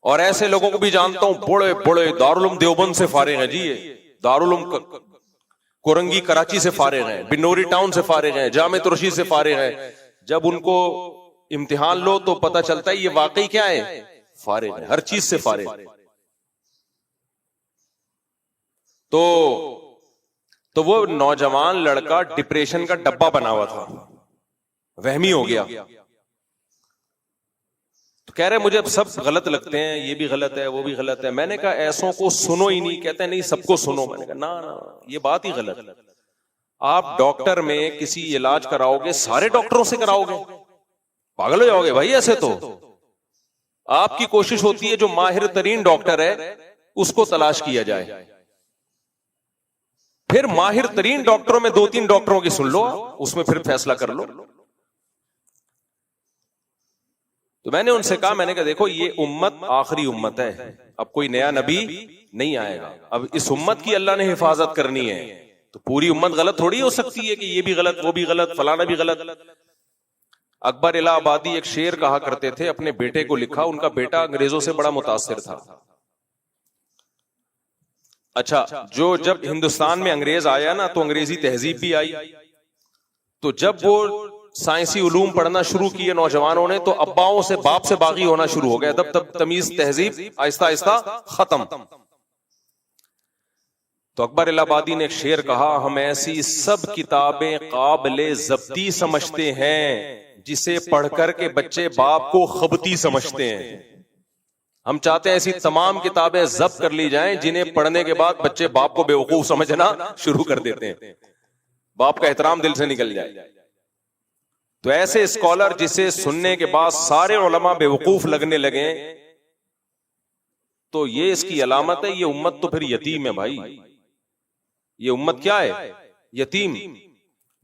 और ऐसे लोगों को भी जानता हूं बड़े बड़े दारुल उलूम देवबंद से फारिग हैं जी, दारुल उलूम कोरंगी कराची से फारिग हैं, बिनोरी टाउन से फारिग हैं, जामे तुर्शी से फारिग हैं। जब उनको इम्तिहान लो तो पता चलता है ये वाकई क्या है, फारिग है, हर चीज से फारिग। तो वो नौजवान लड़का डिप्रेशन का डब्बा बना हुआ था, वहमी हो गया। तो कह रहे मुझे अब सब गलत लगते हैं, ये भी गलत है वो भी गलत है। मैंने कहा ऐसों को सुनो ही नहीं। कहते नहीं सबको सुनो। मैंने कहा ना, ये बात ही गलत है। आप डॉक्टर में किसी इलाज कराओगे, सारे डॉक्टरों से कराओगे, पागल हो जाओगे भाई। ऐसे तो आपकी कोशिश होती है जो माहिर तरीन डॉक्टर है उसको तलाश किया जाए। फिर माहिर तरीन डॉक्टरों में 2-3 डॉक्टरों की सुन लो, उसमें फिर फैसला कर लो। तो मैंने उनसे कहा, मैंने कहा देखो ये उम्मत आखिरी उम्मत है, अब कोई नया नबी नहीं आएगा, अब इस उम्मत की अल्लाह ने हिफाजत करनी है, तो पूरी उम्मत गलत थोड़ी हो सकती है कि ये भी गलत, वो भी गलत, फलाना भी गलत। अकबर इलाहाबादी एक शेर कहा करते थे, अपने बेटे को लिखा, उनका बेटा अंग्रेजों से बड़ा मुतासिर था। अच्छा, जो जब हिंदुस्तान में अंग्रेज आया ना तो अंग्रेजी तहजीब भी आई, तो जब वो साइंसी उलूम पढ़ना शुरू किए नौजवानों ने, तो अब्बाओं से बाप से बागी होना शुरू हो गया, तब तमीज तहजीब आहिस्ता आहिस्ता खत्म। तो अकबर इलाहाबादी ने एक शेर कहा, हम ऐसी सब किताबें काबिले ज़ब्ती समझते हैं जिसे पढ़कर के बच्चे बाप को खबती समझते हैं। हम चाहते हैं ऐसी तमाम किताबें जब्त कर ली जाएं जिन्हें पढ़ने के बाद बच्चे बाप को बेवकूफ समझना शुरू कर देते हैं, बाप का एहतराम दिल से निकल जाए। तो ऐसे स्कॉलर जिसे सुनने के बाद सारे उलमा बेवकूफ लगने लगे, तो ये इसकी अलामत है, ये उम्मत तो फिर यतीम है भाई। ये उम्मत क्या है? यतीम।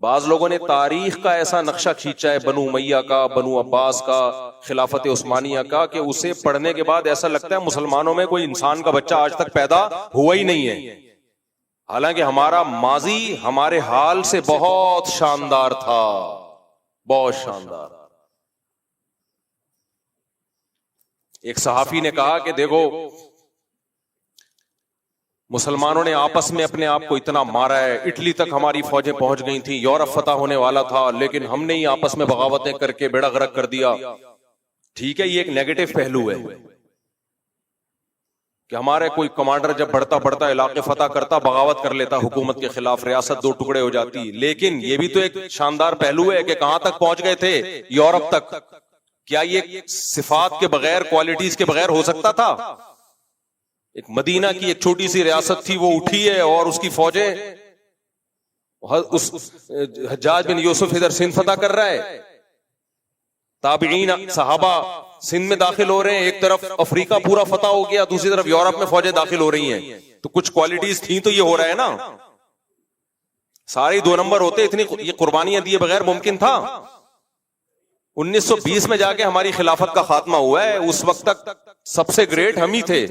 बाज लोगों ने तारीख का ऐसा नक्शा खींचा है, बनु उमैया का, बनु अब्बास का, खिलाफत उस्मानिया का, कि उसे पढ़ने के बाद ऐसा लगता है मुसलमानों में कोई इंसान का बच्चा आज तक पैदा हुआ ही नहीं है। हालांकि हमारा माजी हमारे हाल से बहुत शानदार था, बहुत शानदार। एक सहाफी ने कहा कि देखो, मुसलमानों ने आपस में अपने आप को इतना मारा है, इटली तक हमारी फौजें पहुंच गई थी, यूरोप फतह होने वाला था, लेकिन हमने ही आपस में बगावतें करके बेड़ा गर्क कर दिया। ठीक है, ये एक नेगेटिव पहलू है कि हमारे कोई कमांडर जब बढ़ता बढ़ता इलाके फतह करता, बगावत कर लेता हुकूमत के खिलाफ, रियासत दो टुकड़े हो जाती। लेकिन ये भी तो एक शानदार पहलू है कि कहां तक पहुंच गए थे, यूरोप तक। क्या ये सिफात के बगैर, क्वालिटीज के बगैर हो सकता था? एक मदीना की एक छोटी सी रियासत थी, वो उठी है और उसकी फौजें, उस हज्जाज बिन यूसुफ इधर सिंध फतह कर रहा है, ताबीईन सहाबा सिंध में दाखिल हो रहे हैं, एक तरफ अफ्रीका पूरा फतह हो गया, दूसरी तरफ यूरोप में फौजें दाखिल हो रही हैं। तो कुछ क्वालिटीज थी तो ये हो रहा है ना। सारे 2 नंबर होते, इतनी ये कुर्बानियां दिए बगैर मुमकिन था? 1920 में जाके हमारी खिलाफत का खात्मा हुआ है, उस वक्त तक सबसे ग्रेट हम ही थे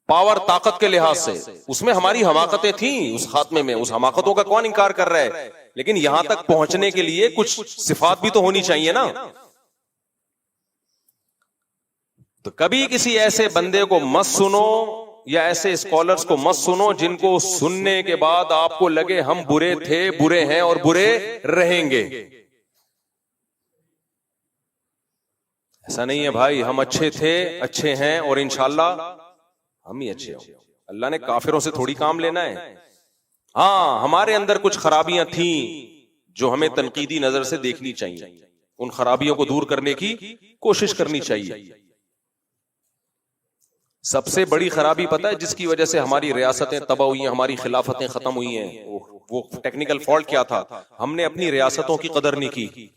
पावर ताकत के लिहाज से। उसमें हमारी हमाकतें थी, उस खात्मे में, उस हमाकतों का कौन इनकार कर रहा है? लेकिन यहां तक पहुंचने के लिए कुछ सिफात भी तो होनी चाहिए ना। तो कभी किसी ऐसे बंदे को मत सुनो या ऐसे स्कॉलर्स को मत सुनो जिनको सुनने के बाद आपको लगे हम बुरे थे, बुरे हैं और बुरे रहेंगे। ऐसा नहीं है भाई, हम अच्छे थे, अच्छे हैं और इंशाअल्लाह हम ही अच्छे हो। अल्लाह ने काफिरों से थोड़ी काम लेना है। हाँ, हमारे अंदर कुछ खराबियां थी जो हमें तनकीदी नजर से देखनी चाहिए, उन खराबियों को दूर करने की कोशिश करनी चाहिए। सबसे बड़ी खराबी पता है जिसकी वजह से हमारी रियासतें तबाह हुई हैं, हमारी खिलाफतें खत्म हुई हैं? वो टेक्निकल फॉल्ट क्या था? हमने अपनी रियासतों की कदर नहीं की।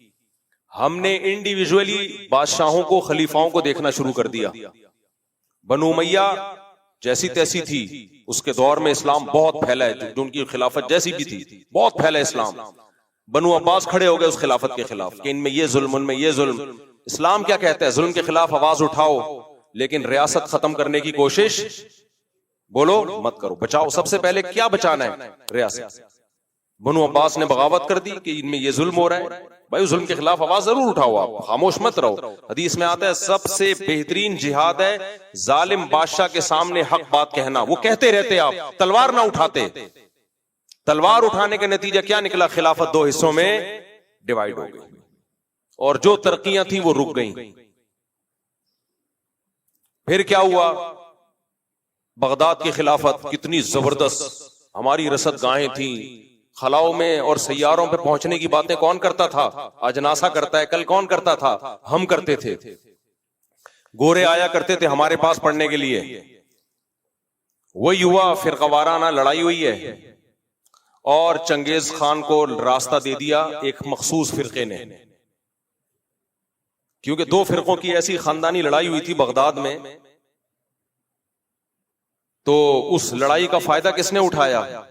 हमने इंडिविजुअली बादशाहों को, खलीफाओं को देखना शुरू कर दिया। बनु उमैया जैसी तैसी थी, उसके दौर में इस्लाम बहुत फैला है, जो उनकी खिलाफत जैसी भी थी, बहुत फैला इस्लाम। बनु अब्बास खड़े हो गए उस खिलाफत के खिलाफ कि इनमें ये जुल्म, उनमें ये जुल्म। इस्लाम क्या कहता है? जुल्म के खिलाफ आवाज उठाओ, लेकिन रियासत खत्म करने की कोशिश बोलो मत करो, बचाओ। सबसे पहले क्या बचाना है? रियासत। बनु अब्बास ने बगावत कर दी कि इनमें ये जुल्म हो रहा है, भाई उस जुल्म के खिलाफ आवाज जरूर उठाओ, आप खामोश मत रहो। हदीस में आता है सबसे बेहतरीन जिहाद है जालिम बादशाह के सामने हक बात कहना। वो कहते रहते, आप तलवार ना उठाते। तलवार उठाने का नतीजा क्या निकला? खिलाफत 2 हिस्सों में डिवाइड हो गई और जो तरक्कियां थी वो रुक गई। फिर क्या हुआ? बगदाद की खिलाफत कितनी जबरदस्त, हमारी रसदगाहें थी, खलाओं में और सैयारों पे पहुंचने की बातें कौन करता था? आज नासा करता है, कल कौन करता था? हम करते थे। गोरे आया करते थे हमारे पास पढ़ने के लिए। वही हुआ, फिरकावाराना लड़ाई हुई है और चंगेज खान को रास्ता दे दिया एक मखसूस फिरके ने, क्योंकि 2 फिरकों की ऐसी खानदानी लड़ाई हुई थी बगदाद में। तो उस लड़ाई का फायदा किसने उठाया?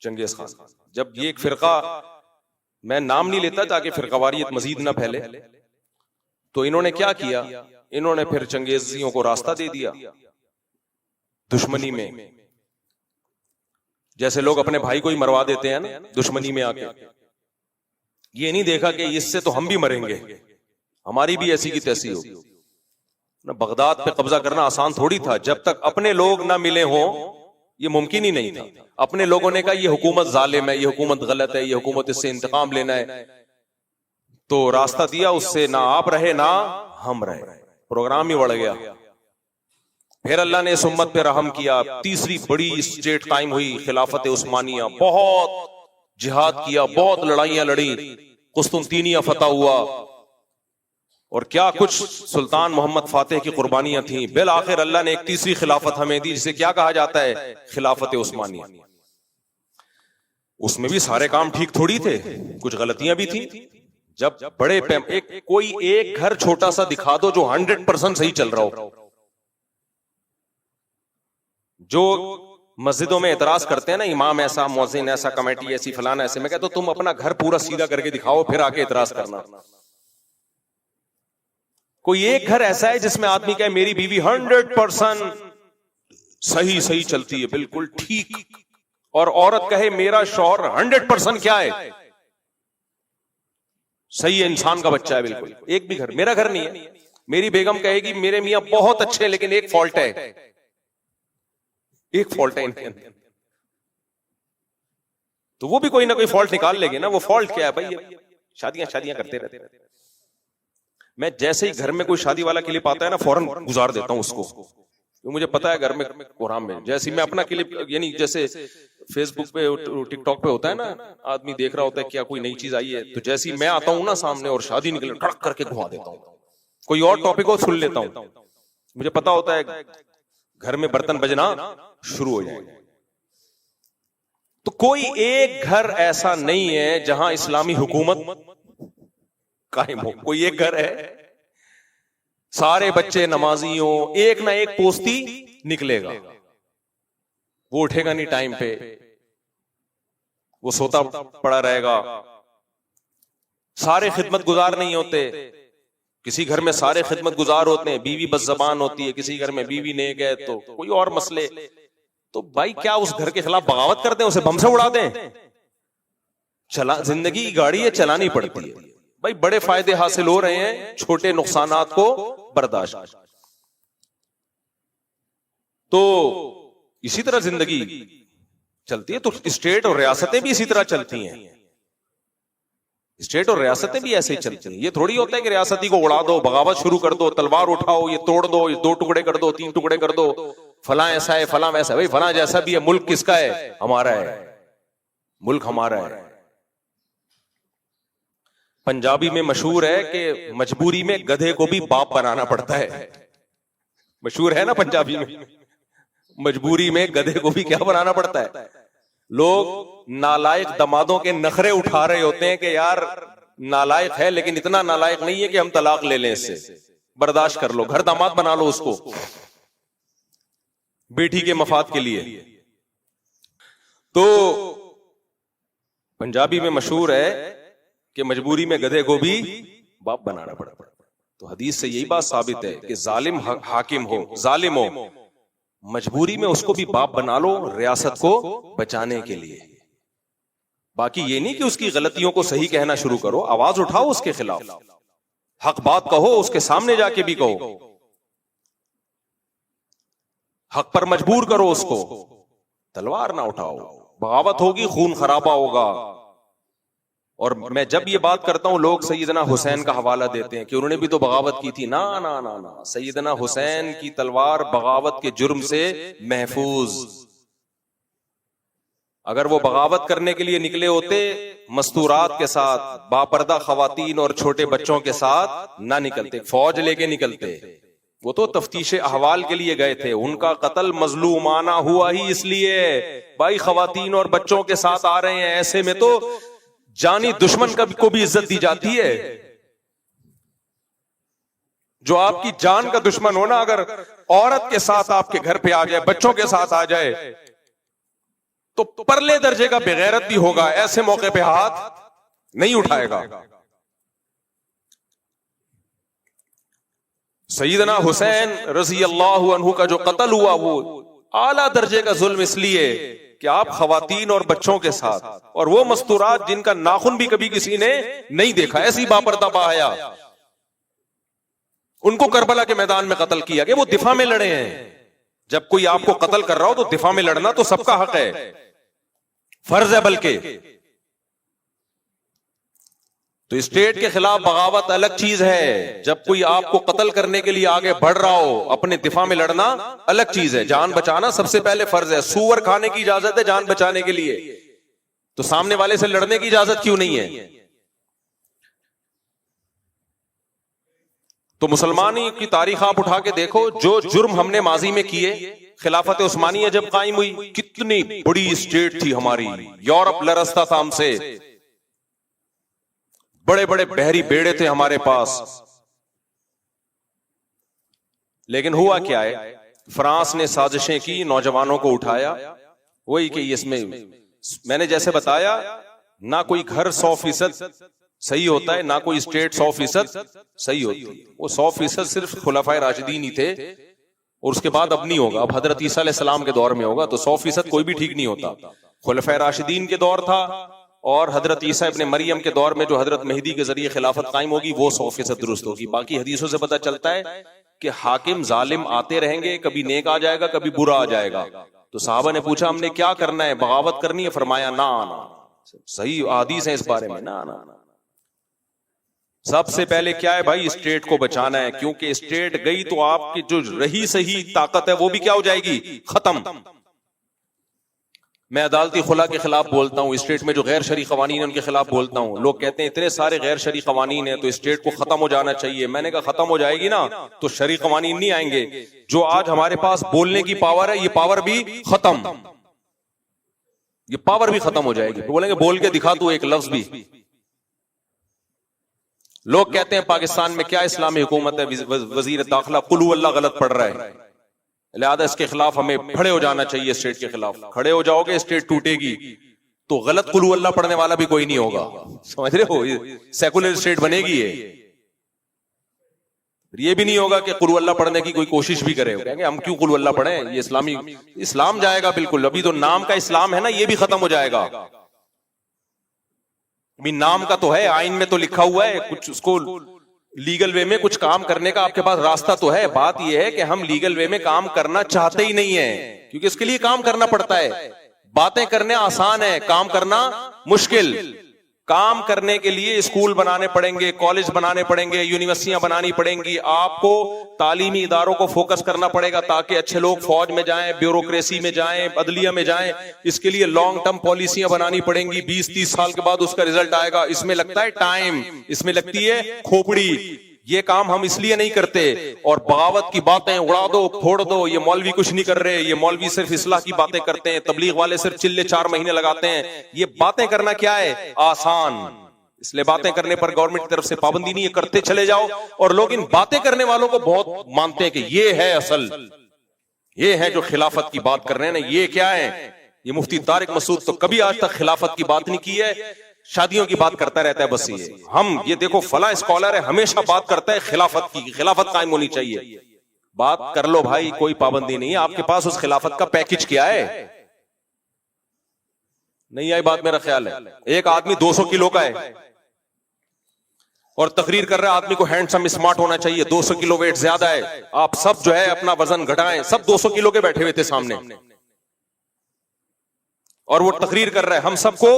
Genghis Khan. जब ये एक फिरका, मैं नाम नहीं लेता ताकि फिरकावारियत मजीद ना फैले, तो इन्होंने क्या किया, इन्होंने फिर चंगेजियों को रास्ता दे दिया दुश्मनी में। जैसे लोग अपने भाई को ही मरवा देते हैं ना दुश्मनी में आके, ये नहीं देखा कि इससे तो हम भी मरेंगे, हमारी भी ऐसी की तैसी हो ना। बगदाद पे कब्जा करना आसान थोड़ी था, जब तक अपने लोग ना मिले हों ये मुमकिन ही नहीं था। अपने लोगों ने कहा ये हुकूमत जालिम है, ये हुकूमत गलत है, ये हुकूमत इससे इंतकाम लेना है, तो रास्ता दिया उससे, ना आप रहे ना हम रहे, प्रोग्राम ही बढ़ गया। फिर अल्लाह ने इस उम्मत पे रहम किया, तीसरी बड़ी स्टेट कायम हुई खिलाफत उस्मानिया, बहुत जिहाद किया, बहुत लड़ाइयां लड़ी, कुस्तुनतीनिया फतह हुआ, और क्या कुछ सुल्तान मोहम्मद फातिह की कुर्बानियां थी। बिल आखिर अल्लाह ने एक तीसरी खिलाफत हमें दी, जिसे क्या कहा जाता है, खिलाफत उस्मानिया। उसमें भी सारे काम ठीक थोड़ी थे, कुछ गलतियां भी थी। जब बड़े कोई एक घर छोटा सा दिखा दो जो 100% सही चल रहा हो। जो मस्जिदों में एतराज करते हैं ना, इमाम ऐसा, मुअज्जिन ऐसा, कमेटी ऐसी, फलाना ऐसे, मैं कहता हूं तुम अपना घर पूरा सीधा करके दिखाओ, फिर आके एतराज करना। कोई एक घर ऐसा है जिसमें आदमी कहे मेरी बीवी 100% सही चलती है, बिल्कुल ठीक, और औरत कहे मेरा शौहर 100% क्या है, सही है, इंसान का बच्चा है बिल्कुल। एक भी घर, मेरा घर नहीं है, मेरी बेगम कहेगी मेरे मियां बहुत अच्छे हैं लेकिन एक फॉल्ट है, एक फॉल्ट है इनके अंदर, तो वो भी कोई ना कोई फॉल्ट निकाल लेंगे ना। वो फॉल्ट क्या है भाई, शादियां करते रहते। मैं जैसे ही घर में कोई शादी वाला क्लिप आता है ना, फौरन गुजार देता हूं उसको, तो मुझे पता है घर में कोराम में, जैसे मैं अपना क्लिप, यानी जैसे फेसबुक पे टिकटॉक पे होता है ना, आदमी देख रहा होता है क्या कोई नई चीज आई है, तो जैसे ही मैं आता हूं ना सामने और शादी निकले, कड़क करके घुमा देता हूं, कोई और टॉपिक को सुन लेता हूं। मुझे पता होता है घर में बर्तन बजना शुरू हो जाएगा। तो कोई एक घर ऐसा नहीं है जहां इस्लामी हुकूमत कायम हो। कोई एक घर है, सारे बच्चे नमाजी हो, एक ना एक पोस्ती निकलेगा, वो उठेगा नहीं टाइम पे, वो सोता पड़ा रहेगा। सारे खिदमत गुजार नहीं होते, किसी घर में सारे खिदमत गुजार होते हैं, बीवी बस जबान होती है, किसी घर में बीवी नहीं गए तो कोई और मसले। तो भाई क्या उस घर के खिलाफ बगावत कर दें, उसे बम से उड़ा दें? जिंदगी की गाड़ी है, चलानी पड़ती है भाई। बड़े फायदे हासिल हो रहे हैं, छोटे नुकसानात को बर्दाश्त। तो इसी तरह जिंदगी चलती है। तो स्टेट और रियासतें भी इसी तरह चलती हैं, स्टेट और रियासतें भी ऐसे ही चलती हैं। ये थोड़ी होता है कि रियासती को उड़ा दो, बगावत शुरू कर दो, तलवार उठाओ, ये तोड़ दो, ये 2 टुकड़े कर दो, 3 टुकड़े कर दो, फला ऐसा है, फला वैसा है। भाई फला जैसा भी है, मुल्क किसका है? हमारा है, मुल्क हमारा है। पंजाबी में मशहूर है कि मजबूरी में गधे को भी बाप बनाना पड़ता है। मशहूर है ना पंजाबी में, मजबूरी में गधे को भी क्या बनाना पड़ता है। लोग नालायक दमादों के नखरे उठा रहे होते हैं कि यार नालायक है लेकिन इतना नालायक नहीं है कि हम तलाक ले लें इससे, बर्दाश्त कर लो, घर दामाद बना लो उसको बेटी के मफाद के लिए। तो पंजाबी में मशहूर है कि मजबूरी में गधे को भी बाप बनाना पड़ता है। तो हदीस से यही बात साबित है कि जालिम हाकिम हो, जालिम हो, मजबूरी में उसको भी बाप बना लो रियासत को बचाने के लिए। बाकी ये नहीं कि उसकी गलतियों को सही कहना शुरू करो, आवाज उठाओ उसके खिलाफ, हक बात कहो, उसके सामने जाके भी कहो, हक पर मजबूर करो उसको, तलवार ना उठाओ। बगावत होगी, खून खराबा होगा। और मैं जब ये बात करता हूं, लोग सैयदना हुसैन का हवाला देते हैं कि उन्होंने भी तो बगावत की थी। ना ना ना ना, सैयदना हुसैन की तलवार बगावत के जुर्म से महफूज। अगर वो बगावत करने के लिए निकले होते मस्तूरात के साथ, बापर्दा खवातीन और छोटे बच्चों के साथ ना निकलते, फौज लेके निकलते। वो तो तफ्तीश अहवाल के लिए गए थे। उनका कत्ल मजलूमाना हुआ ही इसलिए, भाई खवातीन और बच्चों के साथ आ रहे हैं, ऐसे में तो जानी दुश्मन को भी इज्जत दी जाती है। जो आपकी जान का दुश्मन हो ना, अगर औरत के साथ आपके घर पे आ जाए, बच्चों के साथ आ जाए, तो परले दर्जे का बेगैरत भी होगा, ऐसे मौके पे हाथ नहीं उठाएगा। सईदना हुसैन रजी अल्लाह अन्हु का जो कत्ल हुआ वो आला दर्जे का जुल्म इसलिए कि आप खवातीन और बच्चों के साथ, और वो मस्तूरात जिनका नाखून भी कभी किसी ने नहीं देखा, ऐसी बापर्दा बाहया, उनको करबला के मैदान में कत्ल किया गया। वो दिफा में लड़े हैं। जब कोई आपको कत्ल कर रहा हो तो दिफा में लड़ना तो सबका हक है, फर्ज है बल्कि। तो स्टेट के खिलाफ बगावत अलग चीज है। जब कोई आपको कत्ल करने के लिए आगे बढ़ रहा हो, अपने दिफा में लड़ना अलग चीज है। जान बचाना सबसे पहले फर्ज है। सूअर खाने की इजाजत है जान बचाने के लिए, तो सामने वाले से लड़ने की इजाजत क्यों नहीं है? तो मुसलमानी की तारीख आप उठा के देखो, जो जुर्म हमने माजी में किए, खिलाफत उस्मानिया जब कायम हुई, कितनी बड़ी स्टेट थी हमारी, यूरोप लरसता था हमसे, बड़े बड़े बहरी बेड़े थे हमारे पास। लेकिन हुआ क्या है, फ्रांस ने साजिशें की, नौजवानों को उठाया। वही कि इसमें मैंने जैसे बताया, ना कोई घर 100% सही होता है, ना कोई स्टेट 100% सही होती है। वो 100% सिर्फ खुलाफाए राशिदीन ही थे, और उसके बाद अब नहीं होगा। अब हजरत ईसा अलैहिस्सलाम के दौर में होगा, तो 100% कोई भी ठीक नहीं होता। खुलाफाए राशिदीन के दौर था, और हजरत ईसा इब्ने मरियम के दौर में जो हजरत मेहदी के जरिए खिलाफत कायम होगी, वो 100% दुरुस्त होगी। बाकी हदीसों से पता चलता है कि हाकिम जालिम आते रहेंगे, कभी नेक आ जाएगा, कभी बुरा आ जाएगा। तो साहबा ने पूछा हमने क्या करना है, बगावत करनी है? फरमाया ना ना, सही हदीस है इस बारे में, ना ना। सबसे पहले क्या है भाई, स्टेट को बचाना है, क्योंकि स्टेट गई तो आपकी जो रही सही ताकत है वो भी क्या हो जाएगी, खत्म। मैं अदालती खुला के खिलाफ बोलता हूँ, स्टेट में जो गैर शरई कवानीन है उनके खिलाफ बोलता हूँ। लोग कहते हैं इतने सारे गैर शरई कवानीन है तो स्टेट को खत्म हो जाना चाहिए। मैंने कहा खत्म हो जाएगी ना तो शरई कवानीन नहीं आएंगे। जो आज हमारे पास बोलने की पावर है, ये पावर भी खत्म, ये पावर भी खत्म हो जाएगी। बोलेंगे बोल के दिखा तू एक लफ्ज भी। लोग कहते हैं पाकिस्तान में क्या इस्लामी हुकूमत है, वजीर दाखिला कुल हु अल्लाह गलत पढ़ रहा है, लिहाजा इसके खिलाफ हमें खड़े हो जाना चाहिए। स्टेट के खिलाफ खड़े हो जाओगे, स्टेट टूटेगी, तो गलत कुल हु अल्लाह पढ़ने वाला भी कोई नहीं होगा। समझ रहे हो, सेकुलर स्टेट बनेगी ये भी नहीं होगा कि कुल हु अल्लाह पढ़ने की कोई कोशिश भी करे। कहेंगे हम क्यों कुल हु अल्लाह पढ़ें, ये इस्लामी, इस्लाम जाएगा बिल्कुल। अभी तो नाम का इस्लाम है ना, ये भी खत्म हो जाएगा। अभी नाम का तो है, आइन में तो लिखा हुआ है, कुछ उसको लीगल वे में कुछ काम करने का आपके पास रास्ता तो है। बात यह है कि हम लीगल वे में काम करना चाहते ही नहीं है, क्योंकि इसके लिए काम करना पड़ता है। बातें करने आसान है, काम करना मुश्किल। काम करने के लिए स्कूल बनाने पड़ेंगे, कॉलेज बनाने पड़ेंगे, यूनिवर्सिटियां बनानी पड़ेंगी। आपको तालीमी इदारों को फोकस करना पड़ेगा ताकि अच्छे लोग फौज में जाएं, ब्यूरोक्रेसी में जाएं, अदलिया में जाएं। इसके लिए लॉन्ग टर्म पॉलिसियां बनानी पड़ेंगी। 20-30 साल के बाद उसका रिजल्ट आएगा। इसमें लगता है टाइम, इसमें लगती है खोपड़ी। ये काम हम इसलिए नहीं करते। और बगावत की बातें उड़ा दो, फोड़ दो, ये मौलवी कुछ नहीं कर रहे, ये मौलवी सिर्फ इस्लाह की बातें करते हैं, तबलीग वाले सिर्फ चिल्ले 4 महीने लगाते हैं। ये बातें करना क्या है, आसान। इसलिए बातें करने पर गवर्नमेंट की तरफ से पाबंदी नहीं है, करते चले जाओ। और लोग इन बातें करने वालों को बहुत मानते हैं कि ये है असल, ये है जो खिलाफत की बात कर रहे हैं ना। ये क्या है, ये मुफ्ती तारिक मसूद तो कभी आज तक खिलाफत की बात नहीं की है, शादियों की बात करता रहता है बस। ये हम ये देखो फला स्कॉलर है, हमेशा बात करता है खिलाफत की, खिलाफत कायम होनी चाहिए। बात कर लो भाई, कोई पाबंदी नहीं है। आपके पास उस खिलाफत का पैकेज क्या है? नहीं आई बात, मेरा ख्याल है। एक आदमी 200 किलो का है और तकरीर कर रहा है आदमी को हैंडसम स्मार्ट होना चाहिए, 200 किलो वेट ज्यादा है, आप सब जो है अपना वजन घटाएं। सब 200 किलो के बैठे हुए थे सामने और वो तकरीर कर रहा है हम सबको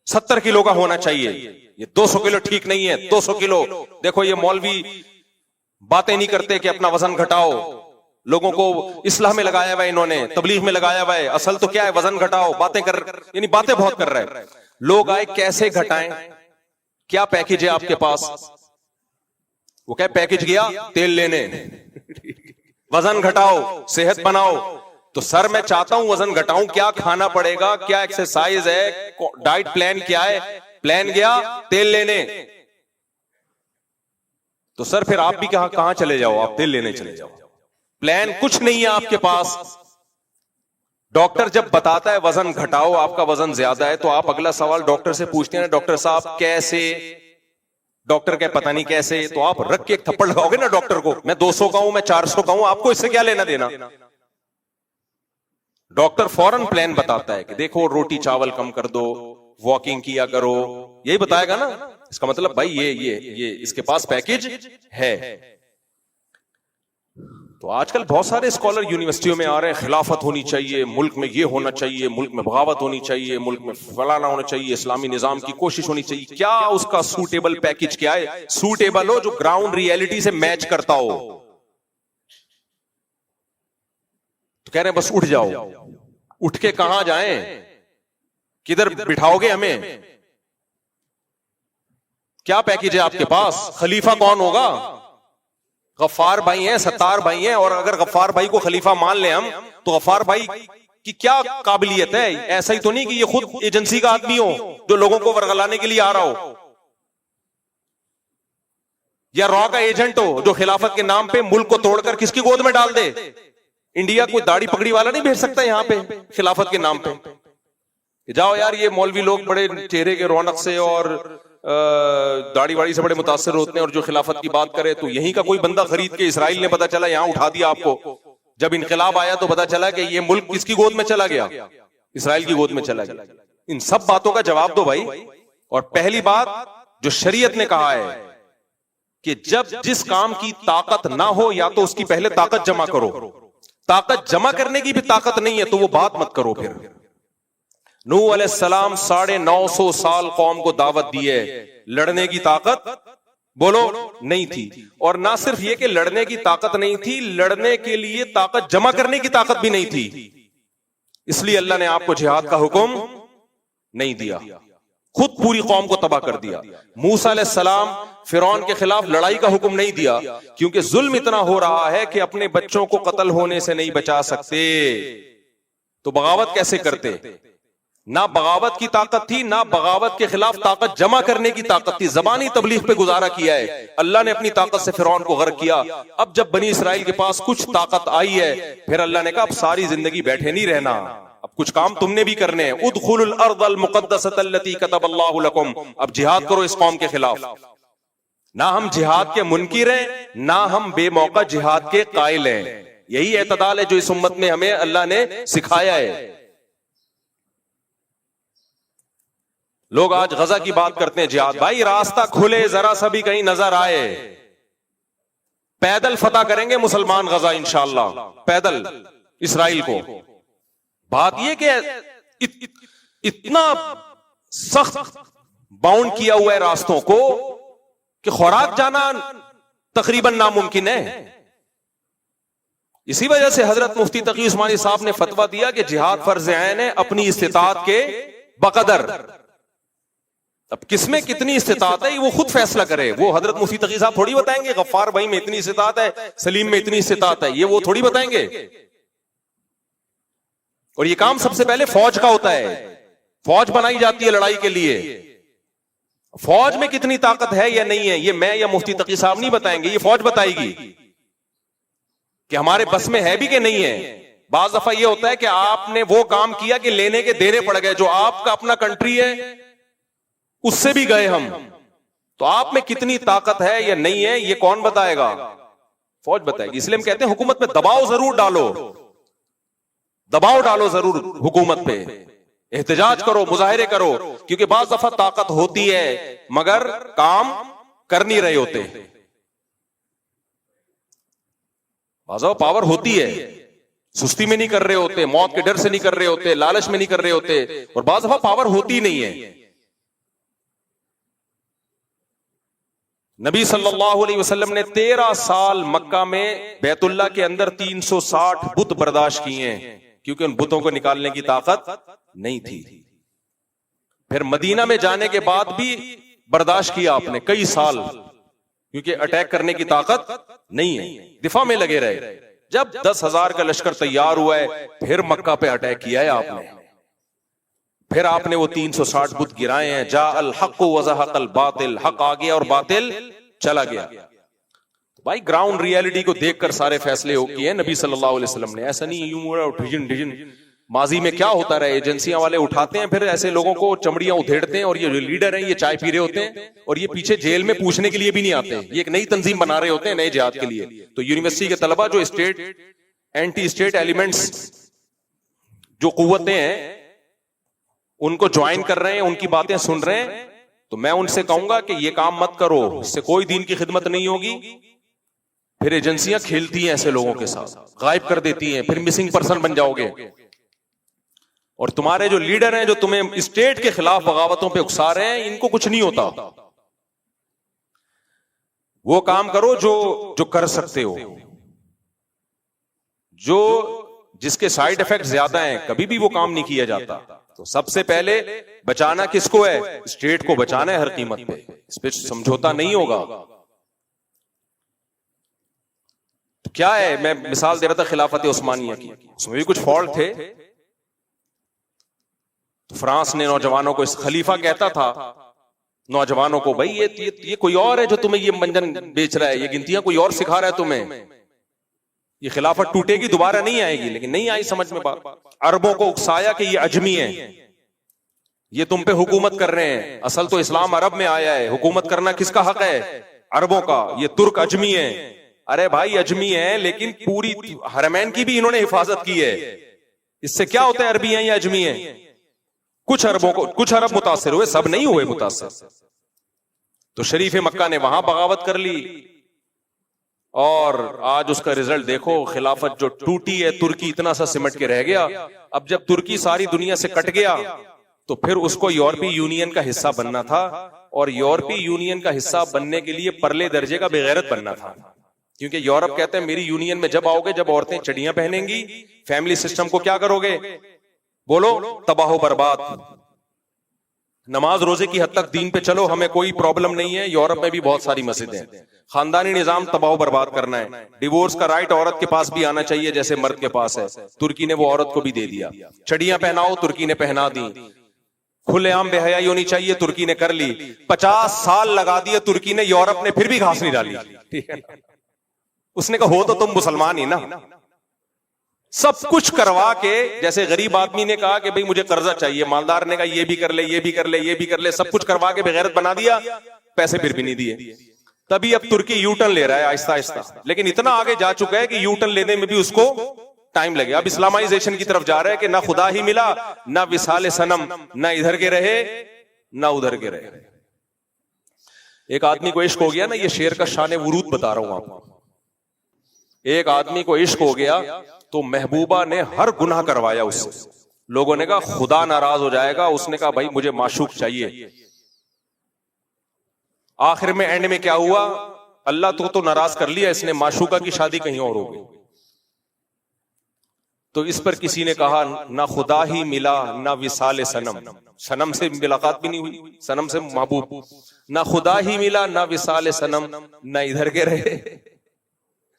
70 किलो का होना चाहिए। ये 200 किलो ठीक नहीं है, 200 किलो। देखो ये मौलवी बातें नहीं करते कि अपना वजन घटाओ, लोगों को इस्लाह में लगाया हुआ है, इन्होंने तबलीग में लगाया हुआ है। असल तो क्या है, वजन घटाओ। बातें कर, यानी बातें बहुत कर रहा है। लोग आए कैसे घटाएं, क्या पैकेज है आपके पास? वो क्या पैकेज गया, तेल लेने, वजन घटाओ, सेहत बनाओ। तो सर मैं चाहता हूं वजन घटाऊं, क्या खाना पड़ेगा, क्या एक्सरसाइज है, डाइट प्लान क्या है? प्लान गया तेल लेने। तो सर फिर आप भी कहां चले जाओ, आप तेल लेने चले जाओ। प्लान कुछ नहीं है आपके पास। डॉक्टर जब बताता है वजन घटाओ, आपका वजन ज्यादा है, तो आप अगला सवाल डॉक्टर से पूछते हैं, डॉक्टर साहब कैसे? डॉक्टर के पता नहीं कैसे, तो आप रख के एक थप्पड़ लगाओगे ना डॉक्टर को, मैं 200 का हूं, मैं 400 का हूं, आपको इससे क्या लेना देना। डॉक्टर फौरन प्लान बताता है कि देखो रोटी चावल कम कर दो, वॉकिंग किया करो, यही बताएगा ना। इसका मतलब भाई ये इसके पास पैकेज है। तो आजकल बहुत सारे स्कॉलर यूनिवर्सिटियों में आ रहे हैं, खिलाफत होनी चाहिए, मुल्क में ये होना चाहिए, मुल्क में बगावत होनी चाहिए, मुल्क में फलाना होना चाहिए, इस्लामी निजाम की कोशिश होनी चाहिए। क्या उसका सूटेबल पैकेज क्या है? सूटेबल हो जो ग्राउंड रियलिटी से मैच करता हो। तो कह रहे हैं बस उठ जाओ। उठ के कहां जाएं? किधर बिठाओगे हमें? क्या पैकेज है आपके पास? खलीफा कौन होगा? गफ्फार भाई हैं, सत्तार भाई हैं, और अगर गफ्फार भाई को खलीफा मान ले हम, तो गफ्फार भाई की क्या काबिलियत है? ऐसा ही तो नहीं कि ये खुद एजेंसी का आदमी हो जो लोगों को वर्गलाने के लिए आ रहा हो, या रॉ का एजेंट हो जो खिलाफत के नाम पे मुल्क को तोड़कर किसकी गोद में डाल दे। इंडिया कोई दाढ़ी पकड़ी वाला नहीं भेज सकता यहां पे खिलाफत के नाम पे। जाओ यार, ये मौलवी लोग बड़े चेहरे के रौनक से और दाढ़ी वाड़ी से बड़े मुतासर होते हैं, और जो खिलाफत की बात करे तो यहीं का कोई बंदा खरीद के इसराइल ने पता चला यहां उठा दिया आपको। जब इनकलाब आया तो पता चला कि ये मुल्क किसकी गोद में चला गया? इसराइल की गोद में चला गया। इन सब बातों का जवाब दो भाई। और पहली बात जो शरीयत ने कहा है कि जब जिस काम की ताकत ना हो, या तो उसकी पहले ताकत जमा करो। ताकत जमा करने की भी ताकत नहीं है तो वो बात मत करो। फिर नूह अलैहिस्सलाम 950 साल कौम को दावत दी है, लड़ने की ताकत बोलो नहीं थी। और ना सिर्फ ये कि लड़ने की ताकत नहीं थी, लड़ने के लिए ताकत जमा करने की ताकत भी नहीं थी। इसलिए अल्लाह ने आपको जिहाद का हुक्म नहीं दिया, खुद पूरी कौम को तबाह कर दिया। मूसा अलैहिस्सलाम फिरौन के खिलाफ लड़ाई का हुक्म नहीं दिया, क्योंकि जुल्म इतना हो रहा है कि अपने बच्चों को कत्ल होने से नहीं बचा सकते, तो बगावत कैसे करते? ना बगावत की ताकत थी, ना बगावत के खिलाफ ताकत जमा करने की ताकत थी। जबानी तबलीग पे गुजारा किया है अल्लाह ने अपनी ताकत से फिरौन को गर्क किया। अब जब बनी इसराइल के पास कुछ ताकत आई है, फिर अल्लाह ने कहा अब सारी जिंदगी बैठे नहीं रहना, अब कुछ काम तुमने भी करने हैं। उदखुलुल अर्दल मुक़द्दसतल्लती कतबल्लाहु लकुम, अब जिहाद करो इस कौम के खिलाफ। ना हम जिहाद के मुनकिर हैं, ना हम बेमौका जिहाद के कायल हैं। यही एतदाल है जो इस उम्मत में हमें अल्लाह ने सिखाया है। लोग आज गजा की बात करते हैं, जिहाद भाई रास्ता खुले, जरा सा भी कहीं नजर आए, पैदल फतह करेंगे मुसलमान गजा इंशाअल्लाह, पैदल इसराइल को। बात यह कि इतना सख्त बाउंड किया हुआ है रास्तों को कि खुराक जाना तकरीबन नामुमकिन है। इसी वजह से हजरत मुफ्ती तकी उस्मानी साहब ने फतवा दिया कि जिहाद फर्ज ऐन है अपनी इस्तिताअत के बकदर। अब किसमें कितनी इस्तिताअत है वो खुद फैसला करे। वो हजरत मुफ्ती तकी साहब थोड़ी बताएंगे गफ्फार भाई में इतनी इस्तिताअत है, सलीम में इतनी इस्तिताअत है, ये वो थोड़ी बताएंगे। और ये काम सबसे पहले फौज का होता है, फौज बनाई जाती है लड़ाई के लिए। फौज में कितनी ताकत है या नहीं है ये मैं या मुफ्ती तकी साहब नहीं बताएंगे, ये फौज बताएगी कि हमारे बस में है भी कि नहीं है। बाज दफा ये होता है कि आपने वो काम किया कि लेने के देने पड़ गए, जो आपका अपना कंट्री है उससे भी गए हम, तो आप में कितनी ताकत है या नहीं है ये कौन बताएगा? फौज बताएगी। इसलिए हम कहते हैं हुकूमत में दबाव जरूर डालो, दबाव डालो जरूर हुकूमत पे, एहतजाज करो, मुजाहिरे करो, क्योंकि बाज दफा ताकत होती है मगर काम कर नहीं रहे होते। बाज दफा पावर होती है, सुस्ती में नहीं कर रहे होते, मौत के डर से नहीं कर रहे होते, लालच में नहीं कर रहे होते, और बाज दफा पावर होती नहीं है। नबी सल्लल्लाहु अलैहि वसल्लम ने 13 साल मक्का में बैतुल्लाह के अंदर 360 बुत बर्दाश्त किए हैं, क्योंकि उन बुतों को निकालने की ताकत नहीं थी। फिर मदीना में जाने के बाद भी बर्दाश्त किया आपने कई साल, क्योंकि अटैक करने की ताकत नहीं है, दिफा में लगे रहे। जब 10,000 का लश्कर तैयार हुआ है, फिर मक्का पे अटैक किया है आपने। फिर आपने वो 360 बुत गिराए हैं। जा अल हक़ व ज़हक़ल बातिल, हक आ गया और बातिल चला गया। भाई ग्राउंड रियलिटी को देखकर सारे फैसले हो किए नबी सल्लल्लाहु अलैहि वसल्लम ने, ऐसा नहीं यूं ढिजन ढिजन माजी में क्या होता रहा, एजेंसियां वाले उठाते हैं, फिर ऐसे लोगों को चमड़ियां उधेड़ते हैं, और ये जो लीडर हैं ये चाय पी रहे होते हैं, और ये पीछे जेल में पूछने के लिए भी नहीं आते, ये एक नई तंजीम बना रहे होते हैं नए जिहाद के लिए। तो यूनिवर्सिटी के तलबा जो स्टेट एंटी स्टेट एलिमेंट्स जो कुव्वतें हैं उनको ज्वाइन कर रहे हैं, उनकी बातें सुन रहे हैं, तो मैं उनसे कहूंगा कि ये काम मत करो, इससे कोई दीन की खिदमत नहीं होगी। फिर एजेंसियां खेलती हैं ऐसे लोगों के साथ, गायब कर देती हैं, फिर मिसिंग पर्सन बन जाओगे। और तुम्हारे जो लीडर हैं जो तुम्हें स्टेट के खिलाफ बगावतों पे उकसा रहे हैं, इनको कुछ नहीं होता। वो काम करो जो जो कर सकते हो, जो जिसके साइड इफेक्ट ज्यादा हैं, कभी भी वो काम नहीं किया जाता। तो सबसे पहले बचाना किसको है? स्टेट को बचाना है हर कीमत पे, इस पे समझौता नहीं होगा। तो क्या है, मैं मिसाल दे रहा था खिलाफत उस्मानिया की, उसमें भी कुछ फॉल्ट थे। तो फ्रांस ने नौजवानों को, इस खलीफा कहता था नौजवानों को, भाई ये कोई और है जो तुम्हें ये मंजन बेच रहा है, ये गिनतियां कोई और सिखा रहा है तुम्हें, ये खिलाफत टूटेगी, दोबारा नहीं आएगी। लेकिन नहीं आई समझ में बात। अरबों को उकसाया कि ये अजमी है, ये तुम पे हुकूमत कर रहे हैं, असल तो इस्लाम अरब में आया है, हुकूमत करना किसका हक है? अरबों का। ये तुर्क अजमी है। अरे भाई अजमी है, लेकिन पूरी हरमैन की भी इन्होंने हिफाजत की है। इससे क्या होता है अरबी है या अजमी है? कुछ अरबों को, कुछ अरब मुतासिर हुए, सब नहीं हुए मुतासिर। तो शरीफ मक्का ने वहां बगावत कर ली, और आज उसका रिजल्ट देखो, खिलाफत जो टूटी है, तुर्की इतना सा सिमट के रह गया। अब जब तुर्की सारी दुनिया से कट गया, तो फिर उसको यूरोपीय यूनियन का हिस्सा बनना था, और यूरोपीय यूनियन का हिस्सा बनने के लिए परले दर्जे का बेगैरत बनना था। क्योंकि यूरोप कहते हैं मेरी यूनियन में जब आओगे, जब औरतें चड़ियां पहनेंगी, फैमिली सिस्टम को क्या करोगे? बोलो, तबाह बर्बाद। नमाज रोजे की हद तक दीन पे चलो, हमें कोई प्रॉब्लम नहीं है। यूरोप में भी बहुत सारी मस्जिदें, खानदानी निजाम तबाह बर्बाद करना है। डिवोर्स का राइट औरत के पास भी आना चाहिए जैसे मर्द के पास है, तुर्की ने वो औरत को भी दे दिया। चड़ियां पहनाओ, तुर्की ने पहना दी। खुलेआम बेहयाई होनी चाहिए, तुर्की ने कर ली। 50 साल लगा दिए तुर्की ने, यूरोप ने फिर भी घास नहीं डाली। ठीक है, उसने कहा हो तो तुम मुसलमान ही ना। सब कुछ करवा के, जैसे गरीब आदमी ने कहा कि भाई मुझे कर्जा चाहिए, मालदार ने कहा ये भी कर ले, ये भी कर ले, ये भी कर ले, सब कुछ करवा के बेगैरत बना दिया, पैसे फिर भी नहीं दिए। तभी अब तुर्की यू टर्न ले रहा है आहिस्ता आहिस्ता, लेकिन इतना आगे जा चुका है कि यू टर्न लेने में भी उसको टाइम लगेगा। अब इस्लामाइजेशन की तरफ जा रहा है कि ना खुदा ही मिला, ना विसाले सनम, ना इधर के रहे ना उधर के रहे। एक आदमी को इश्क हो गया ना, ये शेर का शान वुरूद बता रहा हूं आपको। एक आदमी को इश्क हो गया तो महबूबा ने हर गुनाह करवाया उससे। लोगों ने कहा खुदा नाराज हो जाएगा, उसने कहा भाई मुझे माशूक चाहिए। आखिर में एंड में क्या हुआ? अल्लाह तो नाराज कर लिया इसने, माशूका की शादी कहीं और हो गई। तो इस पर किसी ने कहा ना खुदा ही मिला, ना विसाले सनम, सनम से मुलाकात भी नहीं हुई, सनम से महबूब। ना खुदा ही मिला, ना विसाले सनम, ना इधर के रहे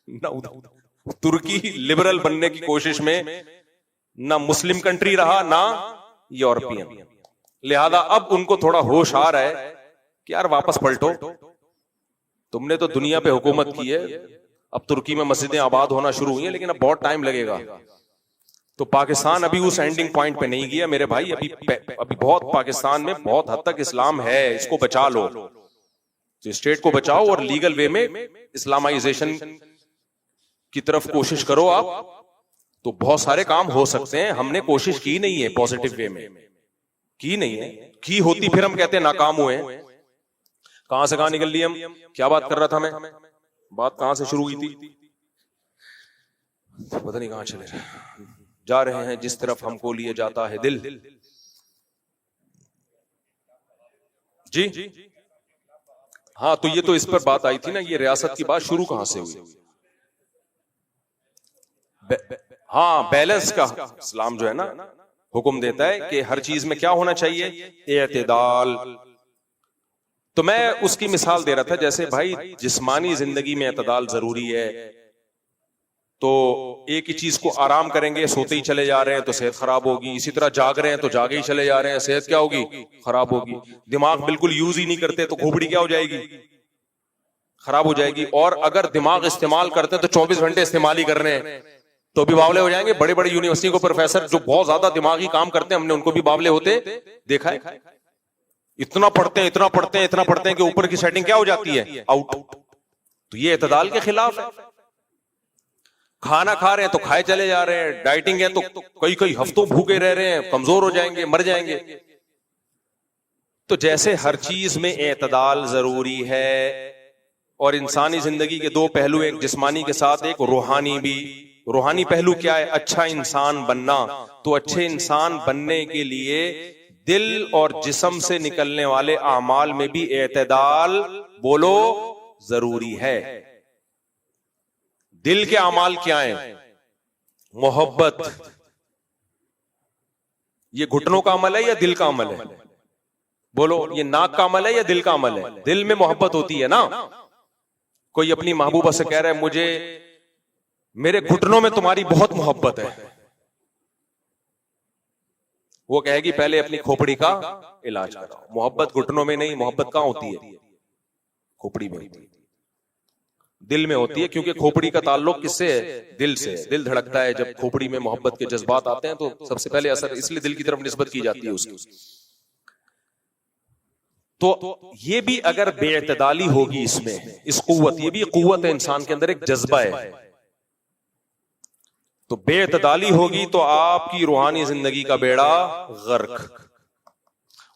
ना उधर। तुर्की लिबरल बनने की कोशिश में ना मुस्लिम कंट्री रहा ना यूरोपियन। लिहाजा अब उनको थोड़ा होश आ रहा है कि यार वापस पलटो, तुमने तो दुनिया पे हुकूमत की है, अब तुर्की में मस्जिदें आबाद होना शुरू हुई हैं, लेकिन अब बहुत टाइम लगेगा। तो पाकिस्तान अभी उस एंडिंग पॉइंट पे नहीं गया मेरे भाई। अभी बहुत पाकिस्तान में बहुत हद तक इस्लाम है, इसको बचा लो। तो स्टेट को बचाओ और लीगल वे में इस्लामाइजेशन की तरफ कोशिश करो आप, तो बहुत सारे काम हो सकते हैं। हमने कोशिश की नहीं है, पॉजिटिव वे में की नहीं है, की होती फिर हम कहते हैं नाकाम हुए। कहां से कहां निकल लिए हम? क्या बात कर रहा था मैं? बात कहां से शुरू हुई थी? पता नहीं कहां चले जा रहे हैं, जिस तरफ हमको लिए जाता है दिल। जी हाँ, तो ये तो इस पर बात आई थी ना, ये रियासत की बात शुरू कहां से हुई? हाँ, बैलेंस का इस्लाम जो है ना हुक्म देता है कि हर चीज में क्या होना चाहिए? एतदाल। तो मैं उसकी मिसाल दे रहा था, जैसे भाई जिस्मानी जिंदगी में एतदाल जरूरी है। तो एक ही चीज को आराम करेंगे, सोते ही चले जा रहे हैं तो सेहत खराब होगी। इसी तरह जाग रहे हैं तो जागे ही चले जा रहे हैं, सेहत क्या होगी? खराब होगी। दिमाग बिल्कुल यूज ही नहीं करते तो खोपड़ी क्या हो जाएगी? खराब हो जाएगी। और अगर दिमाग इस्तेमाल करते हैं तो 24 घंटे इस्तेमाल ही कर रहे हैं तो भी बावले हो जाएंगे। बड़े बड़े यूनिवर्सिटी के प्रोफेसर जो बहुत ज्यादा दिमागी काम करते हैं, हमने उनको भी बावले होते देखा है। इतना पढ़ते हैं, इतना पढ़ते हैं, इतना पढ़ते हैं कि ऊपर की सेटिंग क्या हो जाती है, आउट। तो ये इत्तेदाल के खिलाफ है। खाना खा रहे हैं तो खाए चले जा रहे हैं, डाइटिंग है तो कई कई हफ्तों भूखे रह रहे हैं, कमजोर हो जाएंगे, मर जाएंगे। तो जैसे हर चीज में इत्तेदाल जरूरी है, और इंसानी जिंदगी के दो पहलू, एक जिस्मानी के साथ एक रूहानी भी। रूहानी पहलू क्या है? अच्छा इंसान बनना। तो अच्छे इंसान बनने के लिए दिल और जिस्म से निकलने वाले आमाल में भी इत्तेदाल, बोलो, जरूरी है। दिल के आमाल क्या हैं? मोहब्बत। ये घुटनों का अमल है या दिल का अमल है? बोलो, ये नाक का अमल है या दिल का अमल है? दिल में मोहब्बत होती है ना। कोई अपनी महबूबा से कह रहा है, मुझे मेरे घुटनों में तुम्हारी बहुत मोहब्बत है, वो कहेगी पहले अपनी खोपड़ी का इलाज कराओ। मोहब्बत घुटनों में नहीं, मोहब्बत कहां होती है? खोपड़ी में होती है, दिल में होती है। क्योंकि खोपड़ी का ताल्लुक किससे है? दिल से। दिल धड़कता है जब खोपड़ी में मोहब्बत के जज्बात आते हैं, तो सबसे पहले असर इसलिए दिल की तरफ निस्बत की जाती है उसकी। तो ये भी अगर बेइतदाली होगी इसमें, इस कुव्वत, ये भी कुव्वत है इंसान के अंदर, एक जज्बा है। तो बेइतदाली होगी तो आपकी रूहानी जिंदगी का बेड़ा गर्क।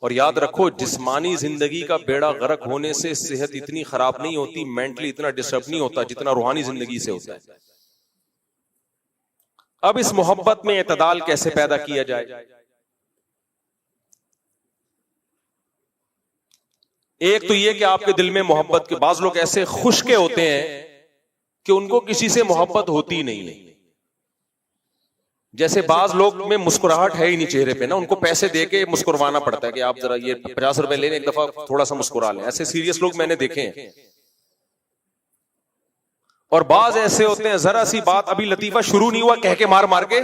और याद रखो, जिस्मानी जिंदगी का बेड़ा गर्क होने से सेहत इतनी खराब नहीं होती, मेंटली इतना डिस्टर्ब नहीं होता जितना रूहानी जिंदगी से होता है। अब इस मोहब्बत में इत्तेदाल कैसे पैदा किया जाए? एक तो ये कि आपके दिल में मोहब्बत के, बाज लोग ऐसे खुश के होते हैं कि उनको किसी से मोहब्बत होती नहीं है। जैसे बाज लोग में मुस्कुराहट है ही नहीं चेहरे पे ना, उनको पैसे देके मुस्कुराना पड़ता है कि आप जरा ये 50 रुपए लेने, एक दफा थोड़ा सा मुस्कुरा लें। ऐसे सीरियस लोग मैंने देखे हैं। और बाज ऐसे होते हैं, जरा सी बात, अभी लतीफा शुरू नहीं हुआ, कह के मार मार के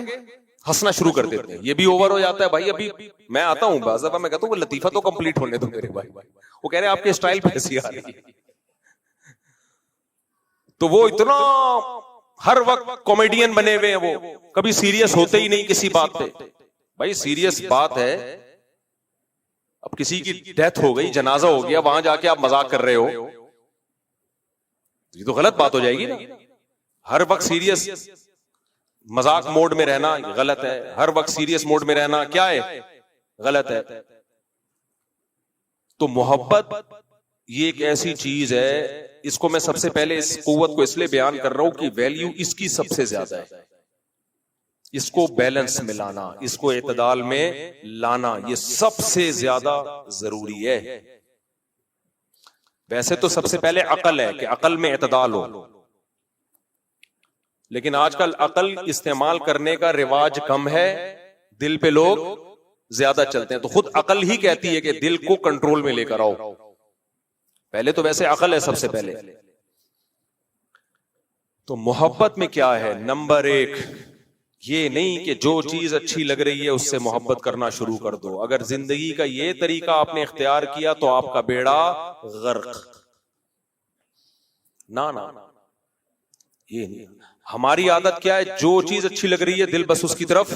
हंसना शुरू कर देते हैं। ये भी ओवर हो जाता है भाई। अभी मैं आता हूं, बाज दफा मैं कहता हूं लतीफा तो कंप्लीट होने दो मेरे भाई। वो कह रहे हैं आपके स्टाइल पे हंसी आ रही है। तो वो इतना हर वक्त कॉमेडियन बने हुए हैं, वो कभी सीरियस होते ही नहीं किसी बात पे। भाई सीरियस बात है, अब किसी की डेथ हो गई, जनाजा हो गया, वहां जाके आप मजाक कर रहे हो, ये तो गलत बात हो जाएगी ना। हर वक्त सीरियस मजाक मोड में रहना गलत है, हर वक्त सीरियस मोड में रहना क्या है? गलत है। तो मोहब्बत ये एक ऐसी चीज है, इसको मैं सबसे पहले इस कुव्वत को इसलिए बयान कर रहा हूं कि वैल्यू इसकी सबसे ज्यादा है। इसको बैलेंस में लाना, इसको इत्तेदाल में लाना, ये सबसे ज्यादा जरूरी है। वैसे तो सबसे पहले अकल है कि अकल में इत्तेदाल हो, लेकिन आजकल अकल इस्तेमाल करने का रिवाज कम है, दिल पे लोग ज्यादा चलते हैं। तो खुद अकल ही कहती है कि दिल को कंट्रोल में लेकर आओ। पहले तो वैसे अकल है सबसे पहले। तो मोहब्बत में क्या है? नंबर एक, ये नहीं कि जो चीज अच्छी लग रही है उससे मोहब्बत करना शुरू कर दो। अगर जिंदगी का ये तरीका आपने इख्तियार किया तो आपका बेड़ा गर्क। ना ना, ये नहीं। हमारी आदत क्या है? जो चीज अच्छी लग रही है दिल बस उसकी तरफ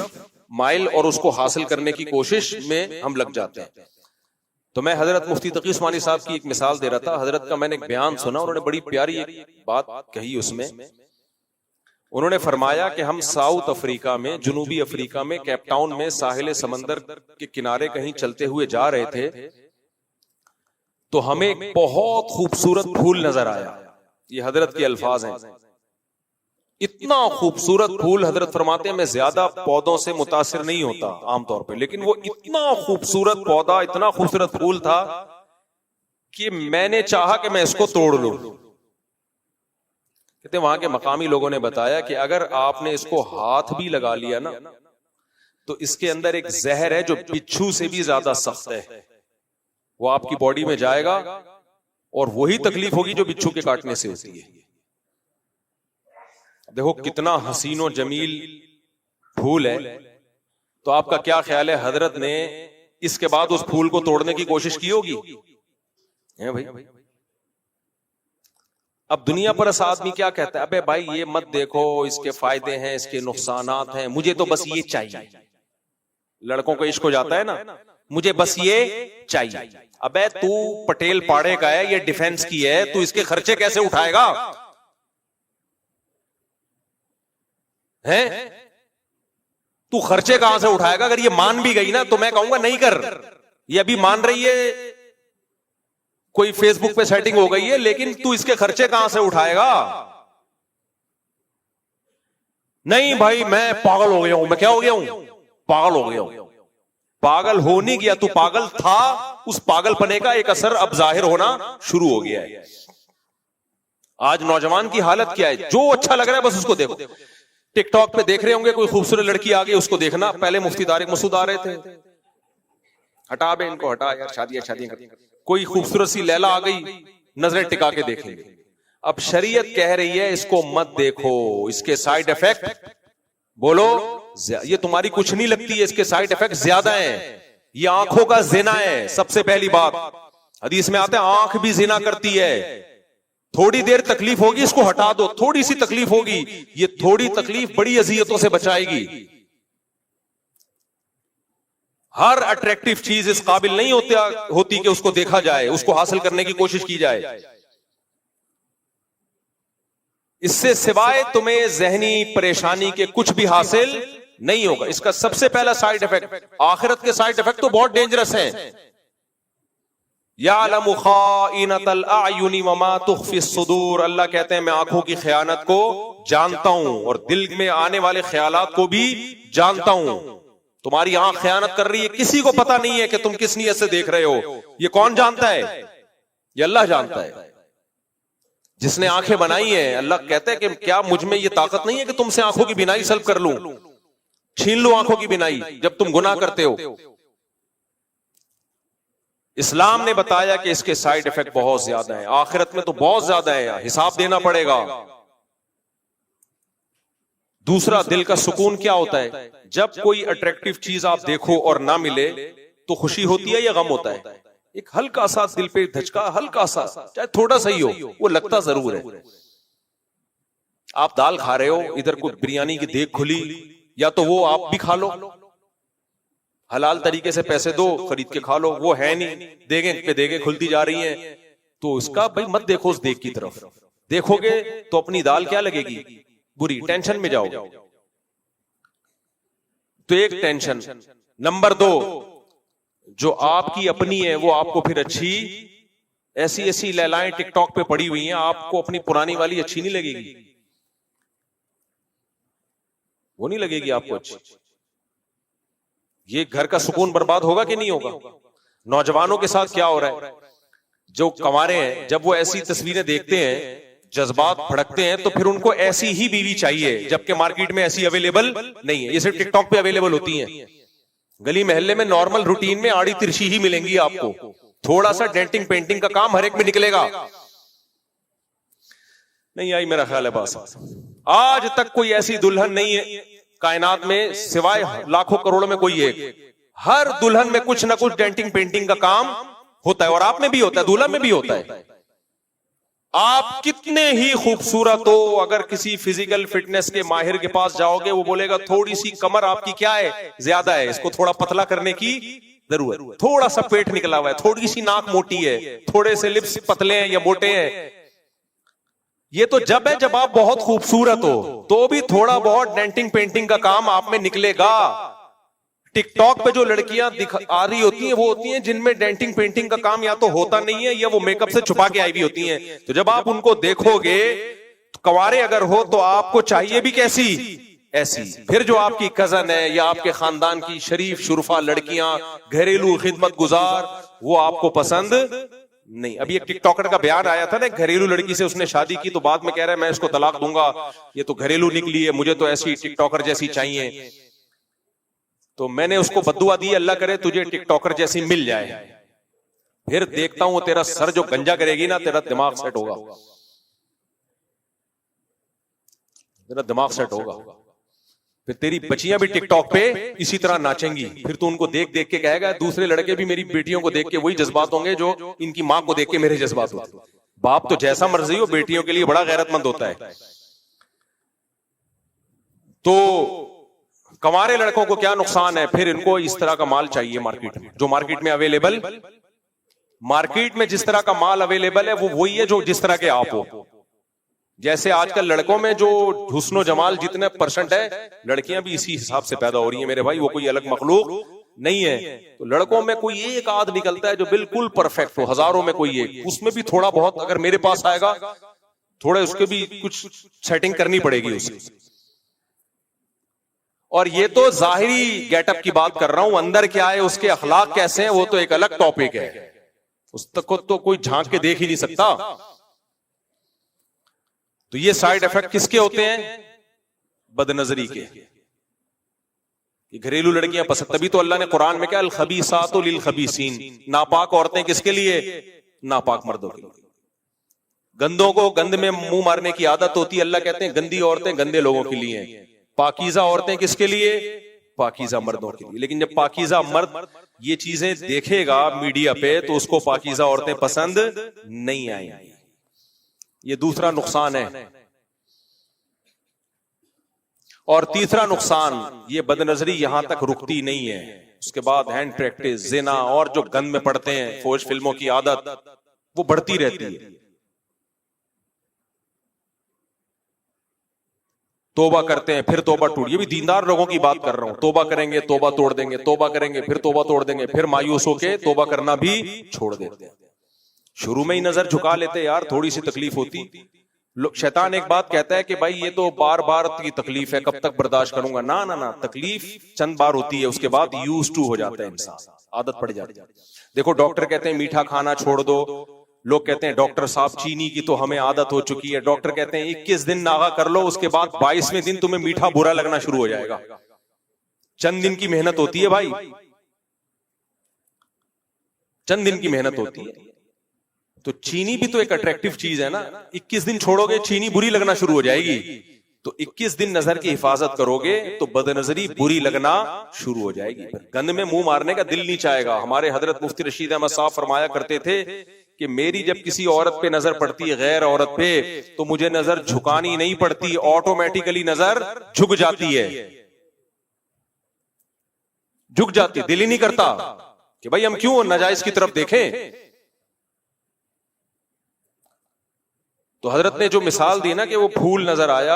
माइल, और उसको हासिल करने की कोशिश में हम लग जाते हैं। तो मैं हजरत मुफ्ती तकी उस्मानी साहब की एक मिसाल दे रहा था। हजरत का मैंने एक बयान सुना, उन्होंने बड़ी प्यारी एक बात कही। उसमें उन्होंने फरमाया कि हम साउथ अफ्रीका में, जनूबी अफ्रीका में, केप टाउन में साहिल समंदर के किनारे कहीं चलते हुए जा रहे थे, तो हमें एक बहुत खूबसूरत फूल नजर आया। ये हजरत के अल्फाज हैं। इतना खूबसूरत फूल, हजरत फरमाते हैं मैं ज्यादा पौधों से मुतासिर नहीं होता आमतौर पे, लेकिन वो इतना खूबसूरत पौधा, इतना खूबसूरत फूल था कि मैंने चाहा कि मैं इसको तोड़ लूं। कहते वहां के मकामी लोगों ने बताया कि अगर आपने इसको हाथ भी लगा लिया ना, तो इसके अंदर एक जहर है जो बिच्छू से भी ज्यादा सख्त है। वो आपकी बॉडी में जाएगा और वही तकलीफ होगी जो बिच्छू के काटने से होती है। देखो कितना हसीनो जमील फूल है। तो आपका क्या ख्याल है, हजरत ने इसके बाद उस फूल को तोड़ने की कोशिश की होगी? है भाई? अब दुनिया पर ऐसा आदमी क्या कहता है, अबे भाई ये मत देखो, इसके फायदे हैं, इसके नुकसानात हैं, मुझे तो बस ये चाहिए। लड़कों को इश्क हो जाता है ना, मुझे बस ये चाहिए। अबे तू पटेल पाड़े का है, ये डिफेंस की है, तू इसके खर्चे कैसे उठाएगा? हैं? तू खर्चे कहां से उठाएगा? अगर ये मान भी गई ना तो मैं कहूंगा नहीं कर। ये अभी मान रही है, कोई फेसबुक पे सेटिंग हो गई है, लेकिन तू इसके खर्चे कहां से उठाएगा? नहीं भाई मैं पागल हो गया हूं। मैं क्या हो गया हूं? पागल हो गया हूं। पागल हो नहीं गया, तू पागल था। उस पागलपने का एक असर अब जाहिर होना शुरू हो गया है। आज नौजवान की हालत क्या है? जो अच्छा लग रहा है बस उसको देखो। टिकटॉक पे देख रहे होंगे कोई खूबसूरत लड़की आ गई, उसको देखना। पहले मुफ्ती तारिक मसूद आ रहे थे, हटा बे इनको, हटा यार, शादियां कर। कोई खूबसूरत सी लैला आ गई, नजरें टिका के देखेंगे। अब शरीयत कह रही है इसको मत देखो, इसके साइड इफेक्ट, बोलो, ये तुम्हारी कुछ नहीं लगती है, इसके साइड इफेक्ट ज्यादा हैं। ये आंखों का जिना है। सबसे पहली बात हदीस में आता है आंख भी जिना करती है। थोड़ी देर तकलीफ होगी, इसको हटा दो, थोड़ी सी तकलीफ होगी, ये थोड़ी तकलीफ बड़ी अजियतों से बचाएगी। हर अट्रैक्टिव चीज इस काबिल नहीं होती कि उसको देखा जाए, उसको हासिल करने की कोशिश की जाए। इससे सिवाय तुम्हें जहनी परेशानी के कुछ भी हासिल नहीं होगा। इसका सबसे पहला साइड इफेक्ट, आखिरत के साइड इफेक्ट तो बहुत डेंजरस हैं। यालमु खाइनतल अयुनि वमा तुख्फी सुदूर, अल्लाह कहते हैं मैं आंखों की खयानत को जानता हूं और दिल में आने वाले ख्यालात को भी जानता हूं। तुम्हारी आंख खयानत कर रही है, किसी को पता नहीं है कि तुम किस नीयत से देख रहे हो। ये कौन जानता है? ये अल्लाह जानता है, जिसने आंखें बनाई हैं। अल्लाह कहता है कि क्या मुझ में ये ताकत नहीं है कि तुमसे आंखों की बिनाई सल्ब कर लूं, छीन लूं आंखों की बिनाई जब तुम गुनाह करते हो। इस्लाम ने बताया कि इसके साइड इफेक्ट बहुत ज्यादा है, आखिरत में तो बहुत ज्यादा है, हिसाब देना पड़ेगा। दूसरा, दिल का सुकून क्या होता है? जब कोई अट्रैक्टिव चीज आप देखो और ना मिले तो खुशी होती है या गम होता है? एक हल्का सा दिल पे धचका, हल्का सा, चाहे थोड़ा सा ही हो, वो लगता जरूर है। आप दाल खा रहे हो, इधर कोई बिरयानी की देख खुली, या तो वो आप भी खा लो, हलाल तरीके से पैसे दो, खरीद के खा लो। वो है नहीं, देगे पे देगे खुलती जा रही हैं, तो इसका भाई मत देखो उस देख की तरफ। देखोगे तो अपनी दाल क्या लगेगी? बुरी, टेंशन में जाओगे। तो एक टेंशन। नंबर 2, जो आपकी अपनी है वो आपको फिर अच्छी, ऐसी ऐसी लैलाएं टिकटॉक पे पड़ी हुई हैं, आपको अपनी पुरानी वाली अच्छी नहीं लगेगी, वो नहीं लगेगी आपको अच्छी। ये घर का सुकून बर्बाद होगा कि नहीं होगा? नौजवानों के साथ क्या हो रहा है? जो कंवारे हैं, जब वो ऐसी तस्वीरें देखते हैं, जज्बात भड़कते हैं, तो फिर उनको ऐसी ही बीवी चाहिए, जबकि मार्केट में ऐसी अवेलेबल नहीं है। ये सिर्फ टिकटॉक पे अवेलेबल होती हैं। गली महल्ले में नॉर्मल रूटीन में आड़ी तिरछी ही मिलेंगी आपको। थोड़ा सा डेंटिंग पेंटिंग का काम हर एक में निकलेगा। नहीं आई मेरा ख्याल है बस। आज तक कोई ऐसी दुल्हन नहीं है कायनात में, सिवाय लाखों करोड़ों में कोई एक। हर दुल्हन में कुछ ना कुछ डेंटिंग पेंटिंग का काम होता है, और आप में भी होता है, दूल्हा में भी होता है। आप कितने ही खूबसूरत हो, अगर किसी फिजिकल फिटनेस के माहिर के पास जाओगे, वो बोलेगा थोड़ी सी कमर आपकी क्या है, ज्यादा है, इसको थोड़ा पतला करने की जरूरत। थोड़ा सा पेट निकला हुआ है, थोड़ी सी नाक मोटी है, थोड़े से लिप्स पतले हैं या मोटे हैं। ये तो जब है जब आप बहुत खूबसूरत हो, तो भी थोड़ा बहुत डेंटिंग पेंटिंग का काम आप में निकलेगा। टिकटॉक पे जो लड़कियां आ रही होती हैं, वो होती हैं जिनमें डेंटिंग पेंटिंग का काम या तो होता नहीं है, या वो मेकअप से छुपा के आई भी होती हैं। तो जब आप उनको देखोगे, तो कंवारे अगर हो तो आपको चाहिए भी कैसी? ऐसी। फिर जो आपकी कजन है या आपके खानदान की शरीफ शुरफा लड़कियां, घरेलू खिदमत गुजार, वो आपको पसंद नहीं। अभी एक टिकटॉकर का बयान आया था ना, घरेलू लड़की से उसने शादी की, तो बाद में कह रहा है मैं इसको तलाक दूंगा, ये तो घरेलू निकली है, मुझे तो ऐसी टिकटॉकर जैसी चाहिए। तो मैंने उसको बद्दुआ दी, अल्लाह करे तुझे टिकटॉकर जैसी मिल जाए। फिर देखता हूं तेरा सर जो गंजा करेगी ना, तेरा दिमाग सेट होगा, तेरा दिमाग सेट होगा। फिर तेरी बच्चियां भी टिकटॉक पे इसी तरह नाचेंगी। फिर तू उनको देख देख के कहेगा दूसरे लड़के भी मेरी बेटियों को देख के वही जज्बात होंगे जो इनकी मां को देख के मेरे जज्बात होते। बाप तो जैसा मर्जी हो बेटियों के लिए बड़ा गैरतमंद होता है। तो कंवारे लड़कों को क्या नुकसान है, फिर इनको इस तरह का माल चाहिए मार्केट में, जो मार्केट में अवेलेबल, मार्केट में जिस तरह का माल अवेलेबल है वो वही है जो जिस तरह के आप हो। जैसे आजकल लड़कों में जो हुस्नो जमाल जितने परसेंट है, लड़कियां भी इसी हिसाब से पैदा हो रही हैं मेरे भाई, वो कोई अलग मखलूक नहीं है। तो लड़कों में कोई एक आध निकलता है जो बिल्कुल परफेक्ट हो, हजारों में कोई एक, उसमें भी थोड़ा बहुत अगर मेरे पास आएगा, थोड़े उसके भी कुछ सेटिंग करनी पड़ेगी उसकी। और ये तो जाहिरी गेटअप की बात कर रहा हूं, अंदर क्या है, उसके अखलाक कैसे हैं, वो तो एक अलग टॉपिक है, उस तक को तो कोई झांक के देख ही नहीं सकता। तो ये साइड इफेक्ट किसके होते हैं? बदनजरी के। घरेलू लड़कियां पसंद, तभी तो अल्लाह ने कुरान में क्या, अल खबीसातु लिल खबीसीन, नापाक औरतें किसके लिए? नापाक मर्दों के लिए। गंदों को गंद में मुंह मारने की आदत होती है, अल्लाह कहते हैं गंदी औरतें गंदे लोगों के लिए हैं, पाकीज़ा औरतें किसके लिए? पाकीज़ा मर्दों के लिए। लेकिन जब पाकीज़ा मर्द ये चीजें देखेगा मीडिया पे तो उसको पाकीज़ा औरतें पसंद नहीं आएंगी। ये दूसरा नुकसान है। और तीसरा नुकसान, ये बदनजरी यहां तक रुकती नहीं है, उसके बाद हैंड प्रैक्टिस, जिना और जो गंद में पड़ते हैं, फौज फिल्मों की आदत, वो बढ़ती रहती है। तोबा करते हैं फिर तोबा टूट, ये भी दीनदार लोगों की बात कर रहा हूं, तोबा करेंगे तोबा तोड़ देंगे, तोबा करेंगे फिर तोबा तोड़ देंगे, फिर मायूस होके तोबा करना भी छोड़ देते हैं। शुरू में ही नजर झुका लेते यार, थोड़ी सी तकलीफ होती। शैतान एक बात कहता है कि भाई ये तो बार बार की तकलीफ है, कब तक बर्दाश्त करूंगा। ना ना ना, तकलीफ चंद बार होती है, उसके बाद यूज टू हो जाता है इंसान, आदत पड़ जाती है। देखो डॉक्टर कहते हैं मीठा खाना छोड़ दो, लोग कहते हैं डॉक्टर साहब चीनी की तो हमें आदत हो चुकी है, डॉक्टर कहते हैं 21 दिन नागा कर लो, उसके बाद 22वें दिन तुम्हें मीठा बुरा लगना शुरू हो जाएगा। चंद दिन की मेहनत होती है भाई, चंद दिन की मेहनत होती है। तो चीनी भी तो एक अट्रैक्टिव चीज है ना, 21 दिन छोड़ोगे चीनी बुरी लगना शुरू हो जाएगी। तो 21 दिन नजर की हिफाजत करोगे तो बदनजरी बुरी लगना शुरू हो जाएगी, गंद में मुंह मारने का दिल नहीं चाहेगा। हमारे हजरत मुफ्ती रशीद अहमद साहब फरमाया करते थे कि मेरी जब किसी औरत पे नजर पड़ती है, गैर औरत पे, तो मुझे नजर झुकानी नहीं पड़ती, ऑटोमेटिकली नजर झुक जाती है, झुक जाती, दिल ही नहीं करता कि भाई हम क्यों नाजायज की तरफ देखें। तो हजरत ने जो मिसाल दी ना कि वो फूल नजर आया,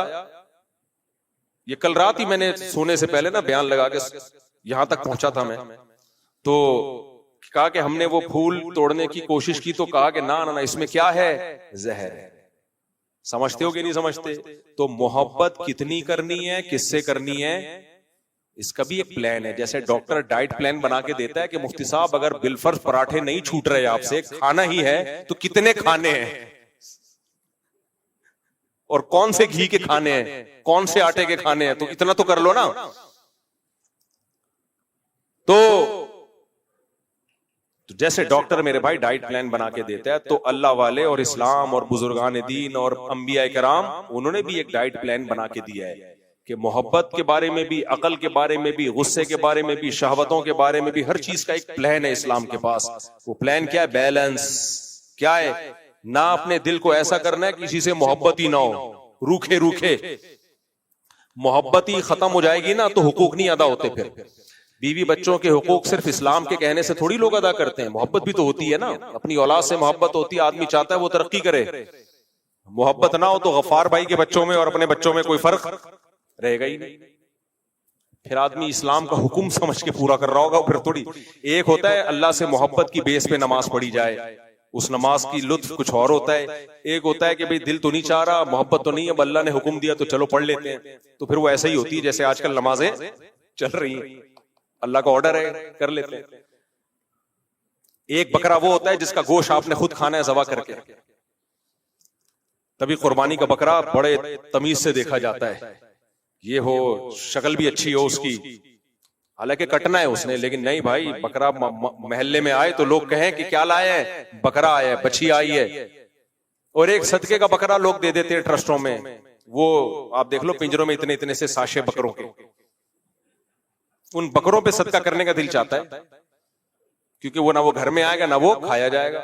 ये कल रात ही मैंने सोने से पहले ना बयान लगा के यहां तक पहुंचा था मैं, तो कहा कि हमने वो फूल तोड़ने की कोशिश की, तो कहा कि ना ना ना, इसमें क्या है? जहर है। समझते हो कि नहीं समझते? तो मोहब्बत कितनी करनी है, किससे करनी है, इसका भी एक प्लान है। जैसे डॉक्टर डाइट प्लान बना के देता है कि मुफ्ती साहब अगर बिलफर्ज पराठे नहीं छूट रहे आपसे, खाना ही है, तो कितने खाने हैं, और कौन से घी के खाने हैं, कौन से आटे के खाने हैं, तो इतना तो कर लो ना। तो जैसे डॉक्टर मेरे भाई डाइट प्लान बना के देता है, तो अल्लाह वाले और इस्लाम और बुजुर्गान दीन और अंबिया कराम, उन्होंने भी एक डाइट प्लान बना के दिया है कि मोहब्बत के बारे में भी, अकल के बारे में भी, गुस्से के बारे में भी, शहवतों के बारे में भी, हर चीज का एक प्लान है इस्लाम के पास। वो प्लान क्या है? बैलेंस। क्या है? ना अपने दिल को ऐसा करना है किसी से मोहब्बत ही ना हो, रूखे रूखे। मोहब्बत ही खत्म हो जाएगी ना तो हुकूक नहीं अदा होते। फिर बीवी बच्चों के हुकूक सिर्फ इस्लाम के कहने से थोड़ी लोग अदा करते हैं, मोहब्बत भी तो होती है ना, अपनी औलाद से मोहब्बत होती है, आदमी चाहता है वो तरक्की करे। मोहब्बत ना हो तो गफ्फार भाई के बच्चों में और अपने बच्चों में कोई फर्क रहेगा ही नहीं। फिर आदमी इस्लाम का हुक्म समझ के पूरा कर रहा होगा। फिर थोड़ी, एक होता है अल्लाह से मोहब्बत की बेस पे नमाज पढ़ी जाए, उस नमाज की लुत्फ कुछ और होता है। एक होता है कि भाई दिल तो नहीं चाह रहा, मोहब्बत तो नहीं है, अब अल्लाह ने हुक्म दिया तो चलो पढ़ लेते हैं। तो फिर वो ऐसे ही होती है जैसे आजकल नमाजें चल रही हैं, अल्लाह का ऑर्डर है, कर लेते हैं। एक बकरा वो होता है जिसका गोश्त आपने खुद खाना है ज़बा करके, तभी कुर्बानी का बकरा बड़े तमीज से देखा जाता है, ये हो, शक्ल भी अच्छी हो उसकी, हालांकि कटना है उसने, लेकिन नहीं भाई, बकरा महल्ले में आए तो लोग कहें कि क्या लाए हैं, बकरा आया है, बछी आई है। और एक सदके का बकरा लोग दे देते हैं ट्रस्टों में, वो आप देख लो पिंजरों में इतने इतने से साशे बकरों के, उन बकरों पे सदका करने का दिल चाहता है, क्योंकि वो ना वो घर में आएगा ना वो खाया जाएगा।